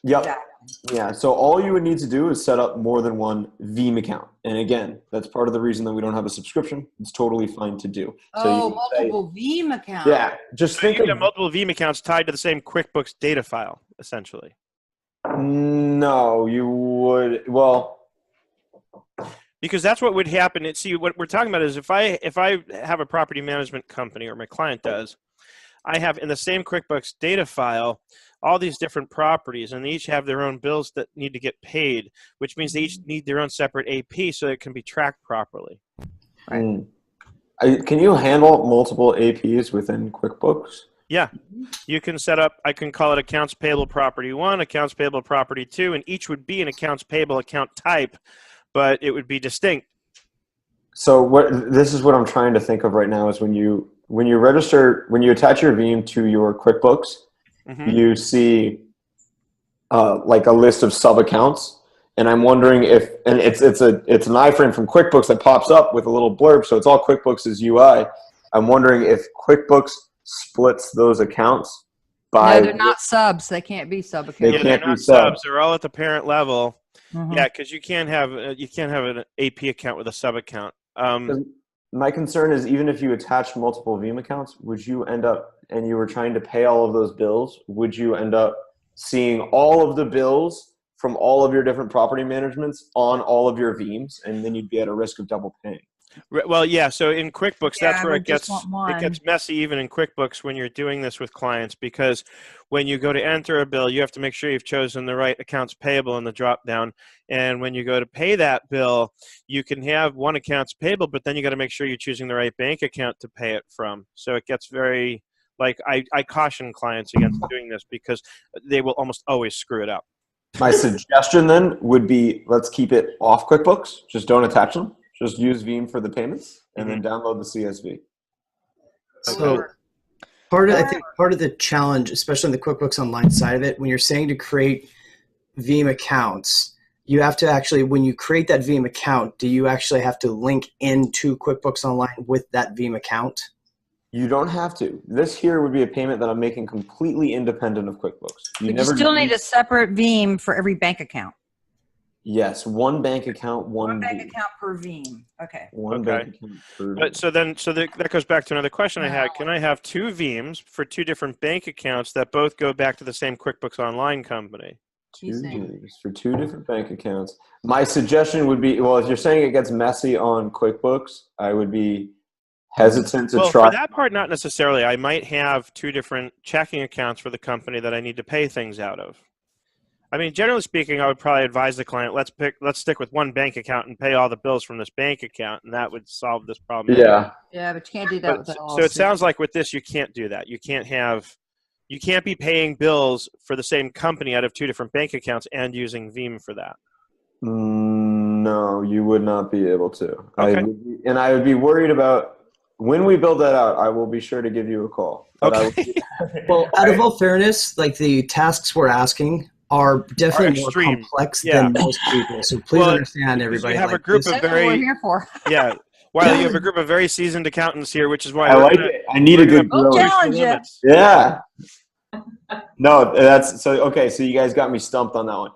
Yep. Yeah. So all you would need to do is set up more than one Veem account. And again, that's part of the reason that we don't have a subscription. It's totally fine to do. So multiple Veem accounts. Yeah. Just think you of have multiple Veem accounts tied to the same QuickBooks data file, essentially. No, you would. Well, because that's what would happen. See, what we're talking about is if I have a property management company, or my client does, I have in the same QuickBooks data file all these different properties, and they each have their own bills that need to get paid, which means they each need their own separate AP so it can be tracked properly. Right. Can you handle multiple APs within QuickBooks? Yeah, you can set up, I can call it accounts payable property 1, accounts payable property 2, and each would be an accounts payable account type, but it would be distinct. So this is what I'm trying to think of right now is when you register, when you attach your Veem to your QuickBooks, you see like a list of sub accounts, and I'm wondering if, and it's an iframe from QuickBooks that pops up with a little blurb, so it's all QuickBooks' UI. I'm wondering if QuickBooks splits those accounts by. No, they're not subs. They can't be sub accounts. They can't they're not be subs. They're all at the parent level. Mhm. Yeah, because you can't have an AP account with a sub account. My concern is even if you attach multiple Veem accounts, would you end up, and you were trying to pay all of those bills, would you end up seeing all of the bills from all of your different property managements on all of your Veems, and then you'd be at a risk of double paying? Well, yeah. So in QuickBooks, Yeah, that's I where would just want it gets one. messy even in QuickBooks when you're doing this with clients, because when you go to enter a bill, you have to make sure you've chosen the right accounts payable in the drop down. And when you go to pay that bill, you can have one accounts payable, but then you got to make sure you're choosing the right bank account to pay it from. So it gets very like I caution clients against doing this because they will almost always screw it up. My suggestion then would be, let's keep it off QuickBooks. Just don't attach them. Just use Veem for the payments, and then download the CSV. So I think part of the challenge, especially on the QuickBooks Online side of it, when you're saying to create Veem accounts, you have to actually, when you create that Veem account, do you actually have to link into QuickBooks Online with that Veem account? You don't have to. This here would be a payment that I'm making completely independent of QuickBooks. You still need a separate Veem for every bank account. Yes, one bank account, one bank Veem. account per Veem. Okay. One bank account per But Veem. so that goes back to another question I had. Can I have two Veems for two different bank accounts that both go back to the same QuickBooks Online company? Two Veems for two different bank accounts. My suggestion would be, well, if you're saying it gets messy on QuickBooks, I would be hesitant to try. For that part, not necessarily. I might have two different checking accounts for the company that I need to pay things out of. I mean, generally speaking, I would probably advise the client, let's stick with one bank account and pay all the bills from this bank account, and that would solve this problem. Yeah. Yeah, but you can't do that with the So it sounds like with this, you can't do that. You can't be paying bills for the same company out of two different bank accounts and using Veem for that. No, you would not be able to. Okay. I would be worried about, when we build that out, I will be sure to give you a call. But okay. Well, out of all fairness, like the tasks we're asking are definitely more complex than most people. So please understand, everybody. You have a group of very, what we're here for. Yeah. Well, you have a group of very seasoned accountants here, which is why I like it. I need a good group. Challenge you. Yeah. No, that's so okay. So you guys got me stumped on that one.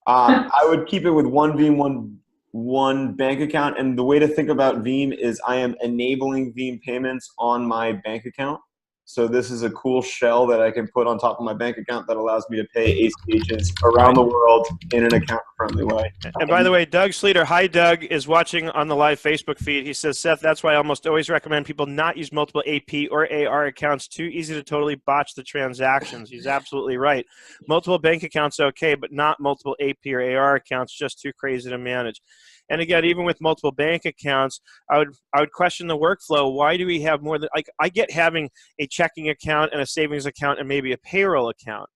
I would keep it with one Veem, one bank account, and the way to think about Veem is I am enabling Veem payments on my bank account. So this is a cool shell that I can put on top of my bank account that allows me to pay agents around the world in an account-friendly way. And by the way, Doug Sleater, hi Doug, is watching on the live Facebook feed. He says, Seth, that's why I almost always recommend people not use multiple AP or AR accounts. Too easy to totally botch the transactions. He's absolutely right. Multiple bank accounts, okay, but not multiple AP or AR accounts, just too crazy to manage. And again, even with multiple bank accounts, I would question the workflow. Why do we have more than, like, I get having a checking account and a savings account and maybe a payroll account.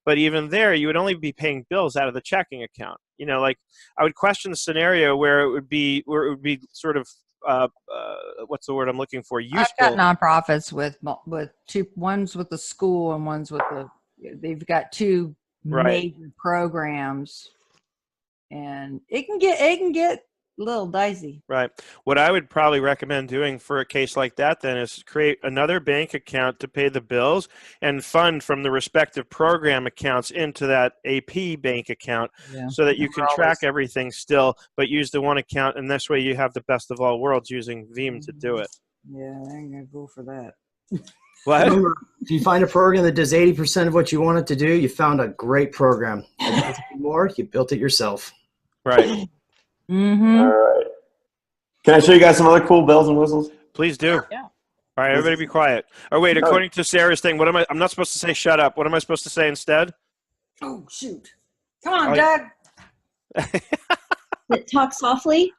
But even there, you would only be paying bills out of the checking account. You know, like, I would question the scenario where it would be sort of, what's the word I'm looking for? Useful. I've got nonprofits with two, one's with the school and one's with they've got two major programs. And it can get a little dicey. Right. What I would probably recommend doing for a case like that then is create another bank account to pay the bills and fund from the respective program accounts into that AP bank account so that you can track everything still, but use the one account. And this way you have the best of all worlds using Veem to do it. Yeah, I ain't going to go for that. What? Remember, if you find a program that does 80% of what you want it to do, you found a great program. If you do more, you built it yourself. Right. Mm-hmm. All right. Can I show you guys some other cool bells and whistles? Please do. Yeah. All right, everybody be quiet. Oh, wait, according to Sarah's thing, I'm not supposed to say shut up. What am I supposed to say instead? Oh, shoot. Come on, Doug. Talk softly.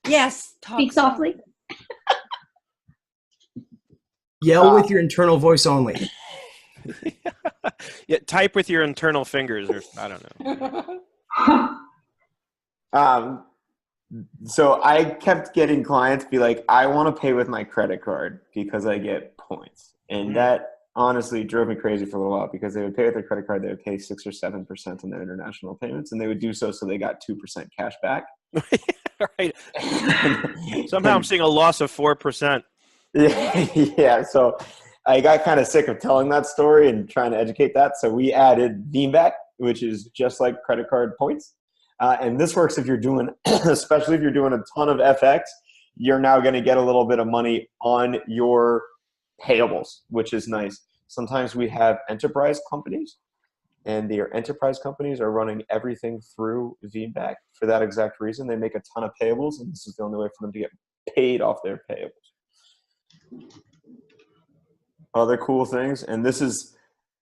Yes. Speak softly. Yell with your internal voice only. Yeah, type with your internal fingers, or I don't know. So I kept getting clients be like, I want to pay with my credit card because I get points. And that honestly drove me crazy for a little while because they would pay with their credit card. They would pay 6 or 7% on their international payments, and they would do so they got 2% cash back. Right. Somehow I'm seeing a loss of 4%. Yeah. So I got kind of sick of telling that story and trying to educate that. So we added Veem back, which is just like credit card points. And this works if you're doing, especially if you're doing a ton of FX, you're now going to get a little bit of money on your payables, which is nice. Sometimes we have enterprise companies, and their enterprise companies are running everything through Veem back for that exact reason. They make a ton of payables, and this is the only way for them to get paid off their payables. Other cool things, and this is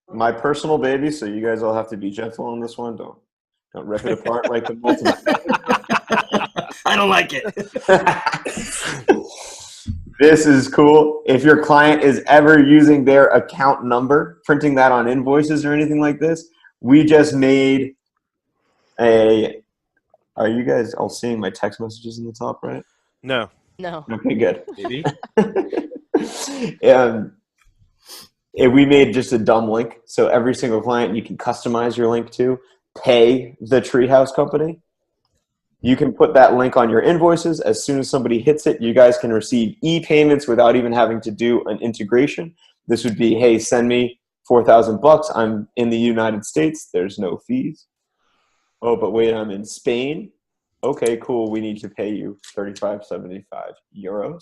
my personal baby, so you guys all have to be gentle on this one. Don't rip it apart like the multiple. I don't like it. This is cool. If your client is ever using their account number, printing that on invoices or anything like this, we just made a. Are you guys all seeing my text messages in the top right? No. No. Okay, good. Maybe. We made just a dumb link, so every single client you can customize your link to, pay the Treehouse company. You can put that link on your invoices. As soon as somebody hits it, you guys can receive e-payments without even having to do an integration. This would be, hey, send me $4,000. I'm in the United States. There's no fees. Oh, but wait, I'm in Spain. Okay, cool. We need to pay you 35.75 euros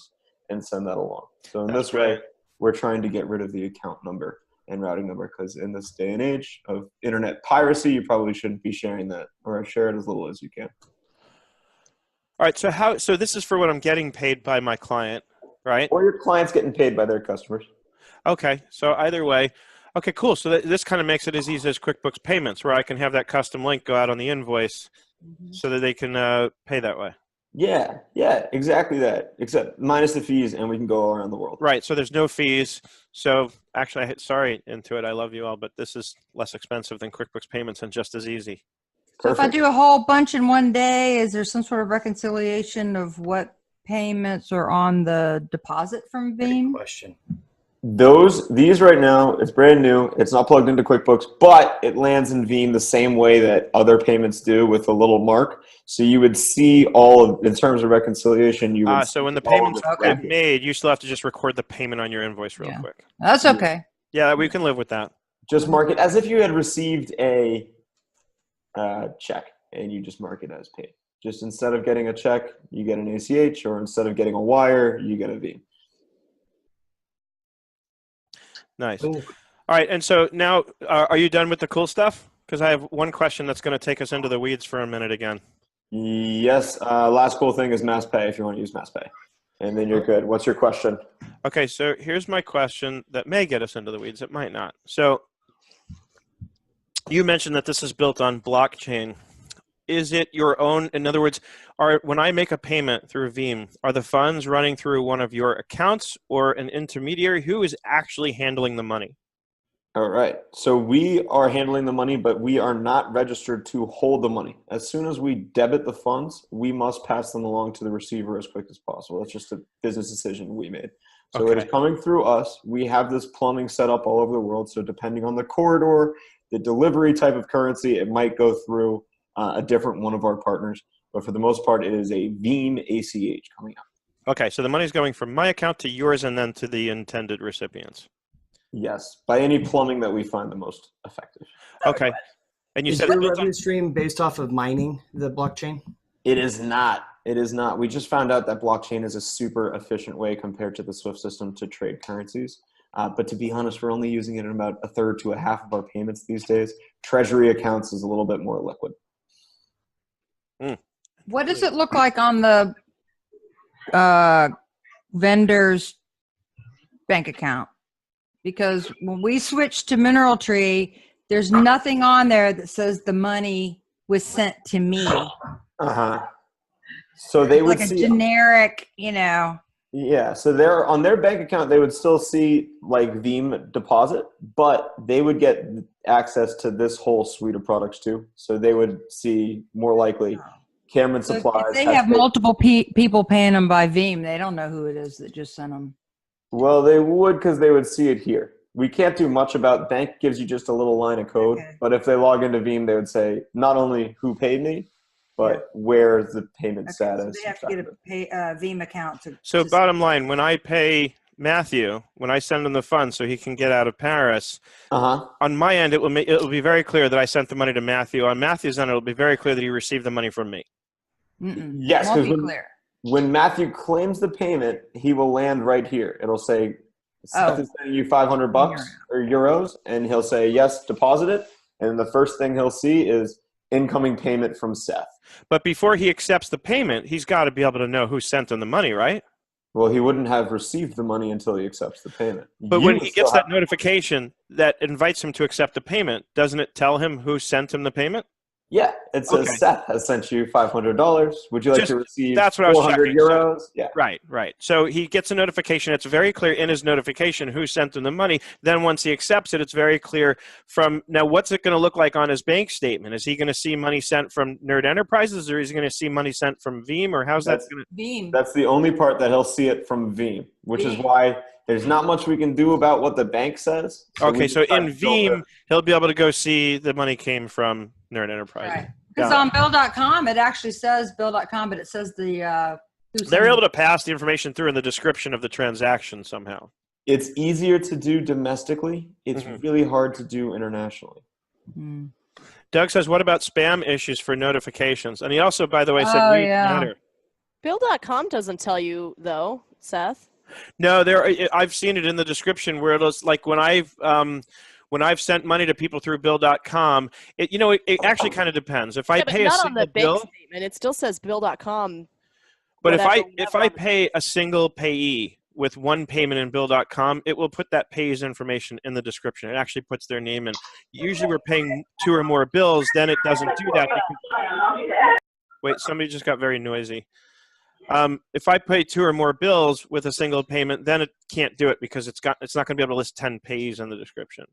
and send that along. So in this way, we're trying to get rid of the account number and routing number, because in this day and age of internet piracy, you probably shouldn't be sharing that, or share it as little as you can. All right, so this is for what I'm getting paid by my client, right? Or your client's getting paid by their customers. Okay, so either way. Okay, cool. So this kind of makes it as easy as QuickBooks Payments, where I can have that custom link go out on the invoice so that they can pay that way. Yeah, exactly that. Except minus the fees, and we can go around the world. Right, so there's no fees. So actually, I hit sorry into it. I love you all, but this is less expensive than QuickBooks Payments and just as easy. So if I do a whole bunch in one day, is there some sort of reconciliation of what payments are on the deposit from Veem? Question. These right now, it's brand new. It's not plugged into QuickBooks, but it lands in Veem the same way that other payments do, with a little mark. So you would see all of, in terms of reconciliation, you would. So when the payments get made, you still have to just record the payment on your invoice real quick. That's okay. Yeah, we can live with that. Just mark it as if you had received a check, and you just mark it as paid. Just instead of getting a check, you get an ACH, or instead of getting a wire, you get a Veem. Nice. All right, and so now, are you done with the cool stuff? Because I have one question that's going to take us into the weeds for a minute again. Yes. Last cool thing is mass pay, if you want to use mass pay. And then you're good. What's your question? Okay, so here's my question that may get us into the weeds. It might not. So you mentioned that this is built on blockchain. Is it your own? In other words, when I make a payment through Veem, are the funds running through one of your accounts or an intermediary? Who is actually handling the money? All right. So we are handling the money, but we are not registered to hold the money. As soon as we debit the funds, we must pass them along to the receiver as quick as possible. That's just a business decision we made. So It is coming through us. We have this plumbing set up all over the world. So depending on the corridor, the delivery type of currency, it might go through a different one of our partners. But for the most part, it is a Veem ACH coming out. Okay, so the money's going from my account to yours and then to the intended recipients. Yes, by any plumbing that we find the most effective. Okay. And you is said your revenue stream based off of mining the blockchain? It is not. It is not. We just found out that blockchain is a super efficient way compared to the SWIFT system to trade currencies. But to be honest, we're only using it in about a third to a half of our payments these days. Treasury accounts is a little bit more liquid. What does it look like on the vendor's bank account? Because when we switched to Mineral Tree, there's nothing on there that says the money was sent to me. So they would like see a generic, you know. Yeah, so they're on their bank account, they would still see like Veem deposit, but they would get access to this whole suite of products too. So they would see more likely Cameron Supplies. If they have multiple people paying them by Veem, they don't know who it is that just sent them. Well, they would, because they would see it here. We can't do much about bank gives you just a little line of code, but if they log into Veem, they would say not only who paid me, but where's the payment status. So they have to get a Veem account. So bottom line, when I pay Matthew, when I send him the funds so he can get out of Paris, on my end, it will be very clear that I sent the money to Matthew. On Matthew's end, it will be very clear that he received the money from me. Yes, because when Matthew claims the payment, he will land right here. It'll say, Seth is sending you $500 or euros, and he'll say, yes, deposit it. And the first thing he'll see is incoming payment from Seth. But before he accepts the payment, he's got to be able to know who sent him the money, right? Well, he wouldn't have received the money until he accepts the payment. But when he gets that notification that invites him to accept the payment, doesn't it tell him who sent him the payment? Yeah, it says Okay. Seth has sent you $500. Would you like to receive that's what I was 400 checking. euros? So, yeah. Right. So he gets a notification. It's very clear in his notification who sent him the money. Then once he accepts it, it's very clear from now what's it going to look like on his bank statement? Is he going to see money sent from Nerd Enterprises, or is he going to see money sent from Veem, or how's that going to? Veem. That's the only part that he'll see it from Veem, which is why there's not much we can do about what the bank says. Okay, so in Veem, he'll be able to go see the money came from Nerd Enterprises. Right. Because on bill.com, it actually says bill.com, but it says the they're able to pass the information through in the description of the transaction somehow. It's easier to do domestically. It's really hard to do internationally. Doug says, what about spam issues for notifications? And he also, by the way, said read matter. Bill.com doesn't tell you, though, Seth. No, I've seen it in the description where it was like when I've sent money to people through bill.com, it actually kind of depends. If I pay a single on the bill, bank statement, it still says bill.com. But if I pay a single payee with one payment in bill.com, it will put that payee's information in the description. It actually puts their name in. Usually we're paying 2 or more bills, then it doesn't do that. Wait, somebody just got very noisy. If I pay 2 or more bills with a single payment, then it can't do it because it's not going to be able to list 10 payees in the description.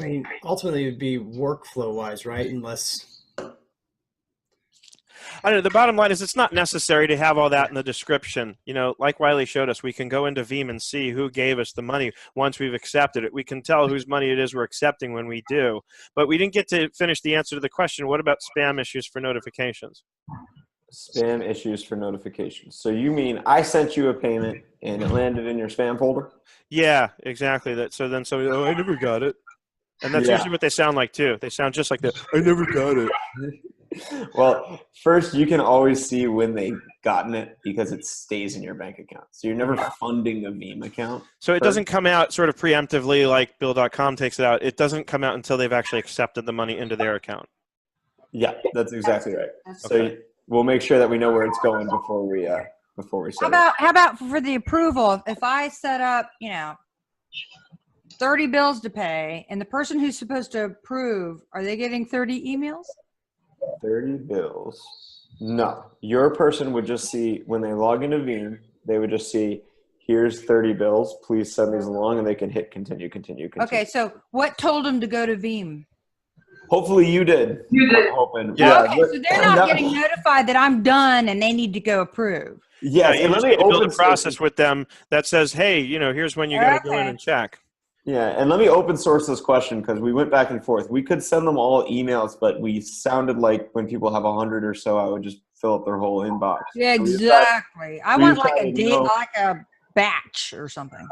I mean, ultimately, it would be workflow-wise, right? Unless I don't know. The bottom line is it's not necessary to have all that in the description. Like Wylie showed us, we can go into Veem and see who gave us the money once we've accepted it. We can tell whose money it is we're accepting when we do. But we didn't get to finish the answer to the question, what about spam issues for notifications? Spam issues for notifications. So you mean I sent you a payment and it landed in your spam folder? Yeah, exactly. So I never got it. And that's usually what they sound like, too. They sound just like that. I never got it. Well, first, you can always see when they've gotten it because it stays in your bank account. So you're never funding a Veem account. So it doesn't come out sort of preemptively like bill.com takes it out. It doesn't come out until they've actually accepted the money into their account. Yeah, that's exactly right. So we'll make sure that we know where it's going before we set it. How about for the approval? If I set up, 30 bills to pay, and the person who's supposed to approve, are they getting 30 emails? 30 bills. No. Your person would just see, when they log into Veem, they would just see, here's 30 bills. Please send these along, and they can hit continue. Okay, so what told them to go to Veem? Hopefully you did. You did. Yeah. Okay, so they're not getting notified that I'm done and they need to go approve. Yeah, you just need to build a process with them that says, hey, here's when you got to go in and check. Yeah, and let me open source this question because we went back and forth. We could send them all emails, but we sounded like when people have 100 or so, I would just fill up their whole inbox. Yeah, exactly. I want like a date, like a batch or something.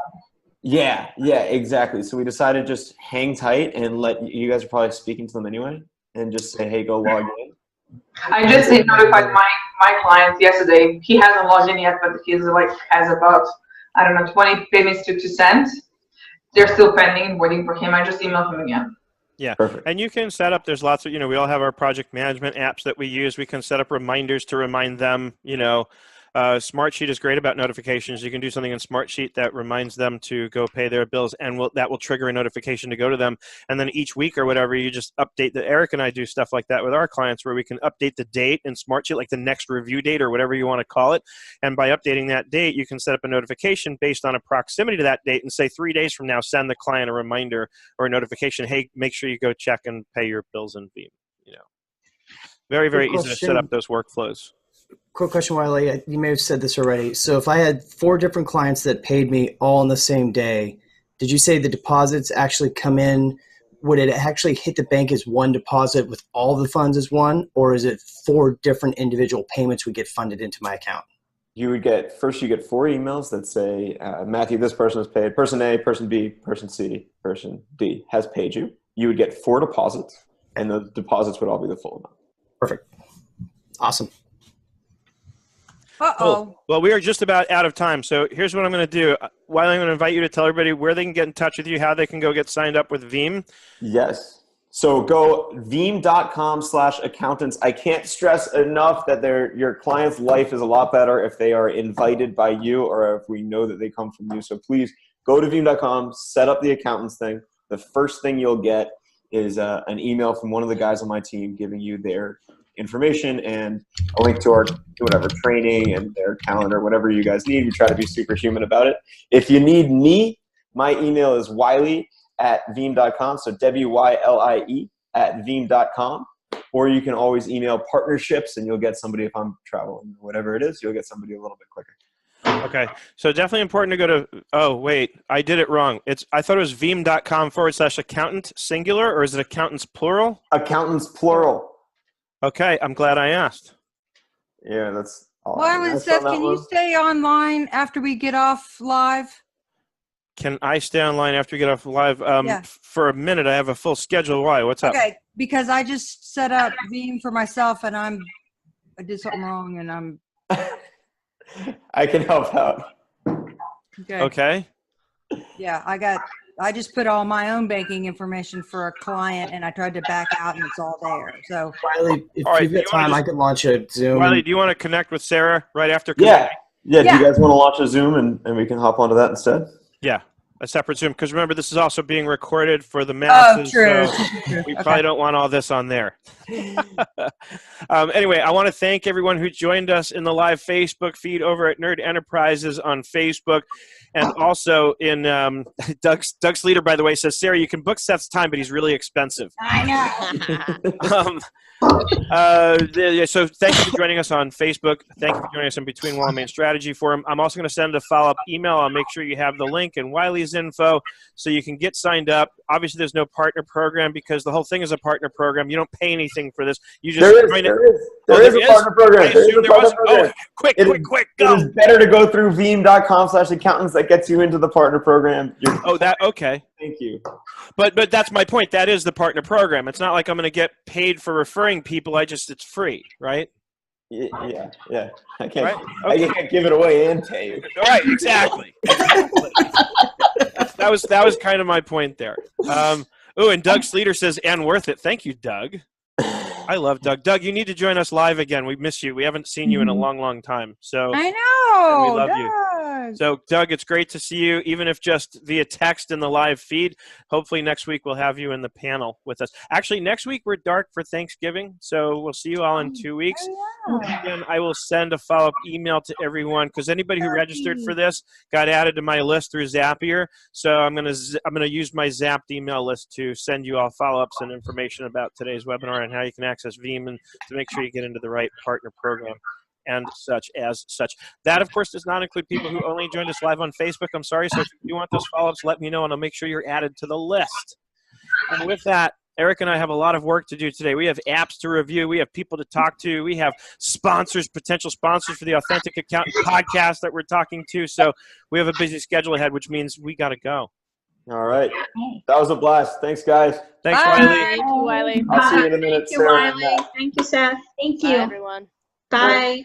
Yeah, exactly. So we decided just hang tight and let you guys are probably speaking to them anyway, and just say, hey, go log in. I just notified my client yesterday. He hasn't logged in yet, but he's has about 20 payments to send. They're still pending, waiting for him. I just emailed him again. Yeah, perfect. And you can set up, there's lots of, we all have our project management apps that we use. We can set up reminders to remind them, Smartsheet is great about notifications. You can do something in Smartsheet that reminds them to go pay their bills, and that will trigger a notification to go to them. And then each week or whatever, you just update Eric and I do stuff like that with our clients where we can update the date in Smartsheet, like the next review date or whatever you want to call it. And by updating that date, you can set up a notification based on a proximity to that date and say 3 days from now, send the client a reminder or a notification. Hey, make sure you go check and pay your bills in Veem. Very, very easy to set up those workflows. Quick question, Wylie. You may have said this already. So if I had 4 different clients that paid me all on the same day, did you say the deposits actually come in? Would it actually hit the bank as one deposit with all the funds as one, or is it 4 different individual payments would get funded into my account? You would get 4 emails that say, Matthew, this person has paid. Person A, person B, person C, person D has paid you. You would get 4 deposits, and the deposits would all be the full amount. Perfect. Awesome. Uh-oh. Cool. Well, we are just about out of time. So here's what I'm going to do. Wylie, I'm going to invite you to tell everybody where they can get in touch with you, how they can go get signed up with Veem. Yes. So go veem.com/accountants. I can't stress enough that your client's life is a lot better if they are invited by you or if we know that they come from you. So please go to veem.com, set up the accountants thing. The first thing you'll get is an email from one of the guys on my team giving you their information and a link to our whatever training and their calendar, whatever you guys need. We try to be superhuman about it. If you need me, my email is Wylie@veem.com. So WYLIE@veem.com. Or you can always email partnerships and you'll get somebody, if I'm traveling, whatever it is, you'll get somebody a little bit quicker. Okay, so definitely important to go to, oh, wait, I did it wrong. I thought it was veem.com/accountant singular, or is it accountants plural? Accountants plural. Okay, I'm glad I asked. Yeah, that's all. Wylie, Seth, can you stay online after we get off live? Can I stay online after we get off live? Yeah. For a minute, I have a full schedule. Why? What's up? Okay, because I just set up Veem for myself and I did something wrong and I'm... I can help out. Okay. Yeah, I just put all my own banking information for a client and I tried to back out and it's all there. So Wylie, if you've got time, I could launch a Zoom. Wylie, do you want to connect with Sarah right after? Yeah. Do you guys want to launch a Zoom and we can hop onto that instead? Yeah, a separate Zoom. Because remember, this is also being recorded for the masses. Oh, true. So we probably don't want all this on there. Anyway, I want to thank everyone who joined us in the live Facebook feed over at Nerd Enterprises on Facebook. And also in Doug's leader, by the way, says, Sarah, you can book Seth's time, but he's really expensive. I know. So thank you for joining us on Facebook. Thank you for joining us in Between Wall and Main Strategy Forum. I'm also going to send a follow-up email. I'll make sure you have the link and Wylie's info so you can get signed up. Obviously, there's no partner program because the whole thing is a partner program. You don't pay anything for this. You just There is a partner program. Oh, quick, go. It is better to go through veem.com/accountants. That gets you into the partner program. Okay. Thank you. But that's my point. That is the partner program. It's not like I'm going to get paid for referring people. It's free, right? Yeah. I can't give it away and pay you. All right, exactly. that was kind of my point there. And Doug Sleater says, and worth it. Thank you, Doug. I love Doug. Doug, you need to join us live again. We miss you. We haven't seen you in a long, long time. So I know. We love Doug. you. So, Doug, it's great to see you, even if just via text in the live feed. Hopefully next week we'll have you in the panel with us. Actually, next week we're dark for Thanksgiving, so we'll see you all in 2 weeks. And I will send a follow-up email to everyone because anybody who registered for this got added to my list through Zapier. So I'm gonna use my Zapped email list to send you all follow-ups and information about today's webinar and how you can access Veem and to make sure you get into the right partner program. And such. That, of course, does not include people who only joined us live on Facebook. I'm sorry. So if you want those follow-ups, let me know, and I'll make sure you're added to the list. And with that, Eric and I have a lot of work to do today. We have apps to review. We have people to talk to. We have potential sponsors for the Authentic Accountant podcast that we're talking to. So we have a busy schedule ahead, which means we got to go. All right. That was a blast. Thanks, guys. Thanks, Bye. Wylie. Thank you, Wylie. I'll see you in a minute, Thank you, Sarah. Wylie. Thank you, Seth. Thank you. Bye, everyone. Bye.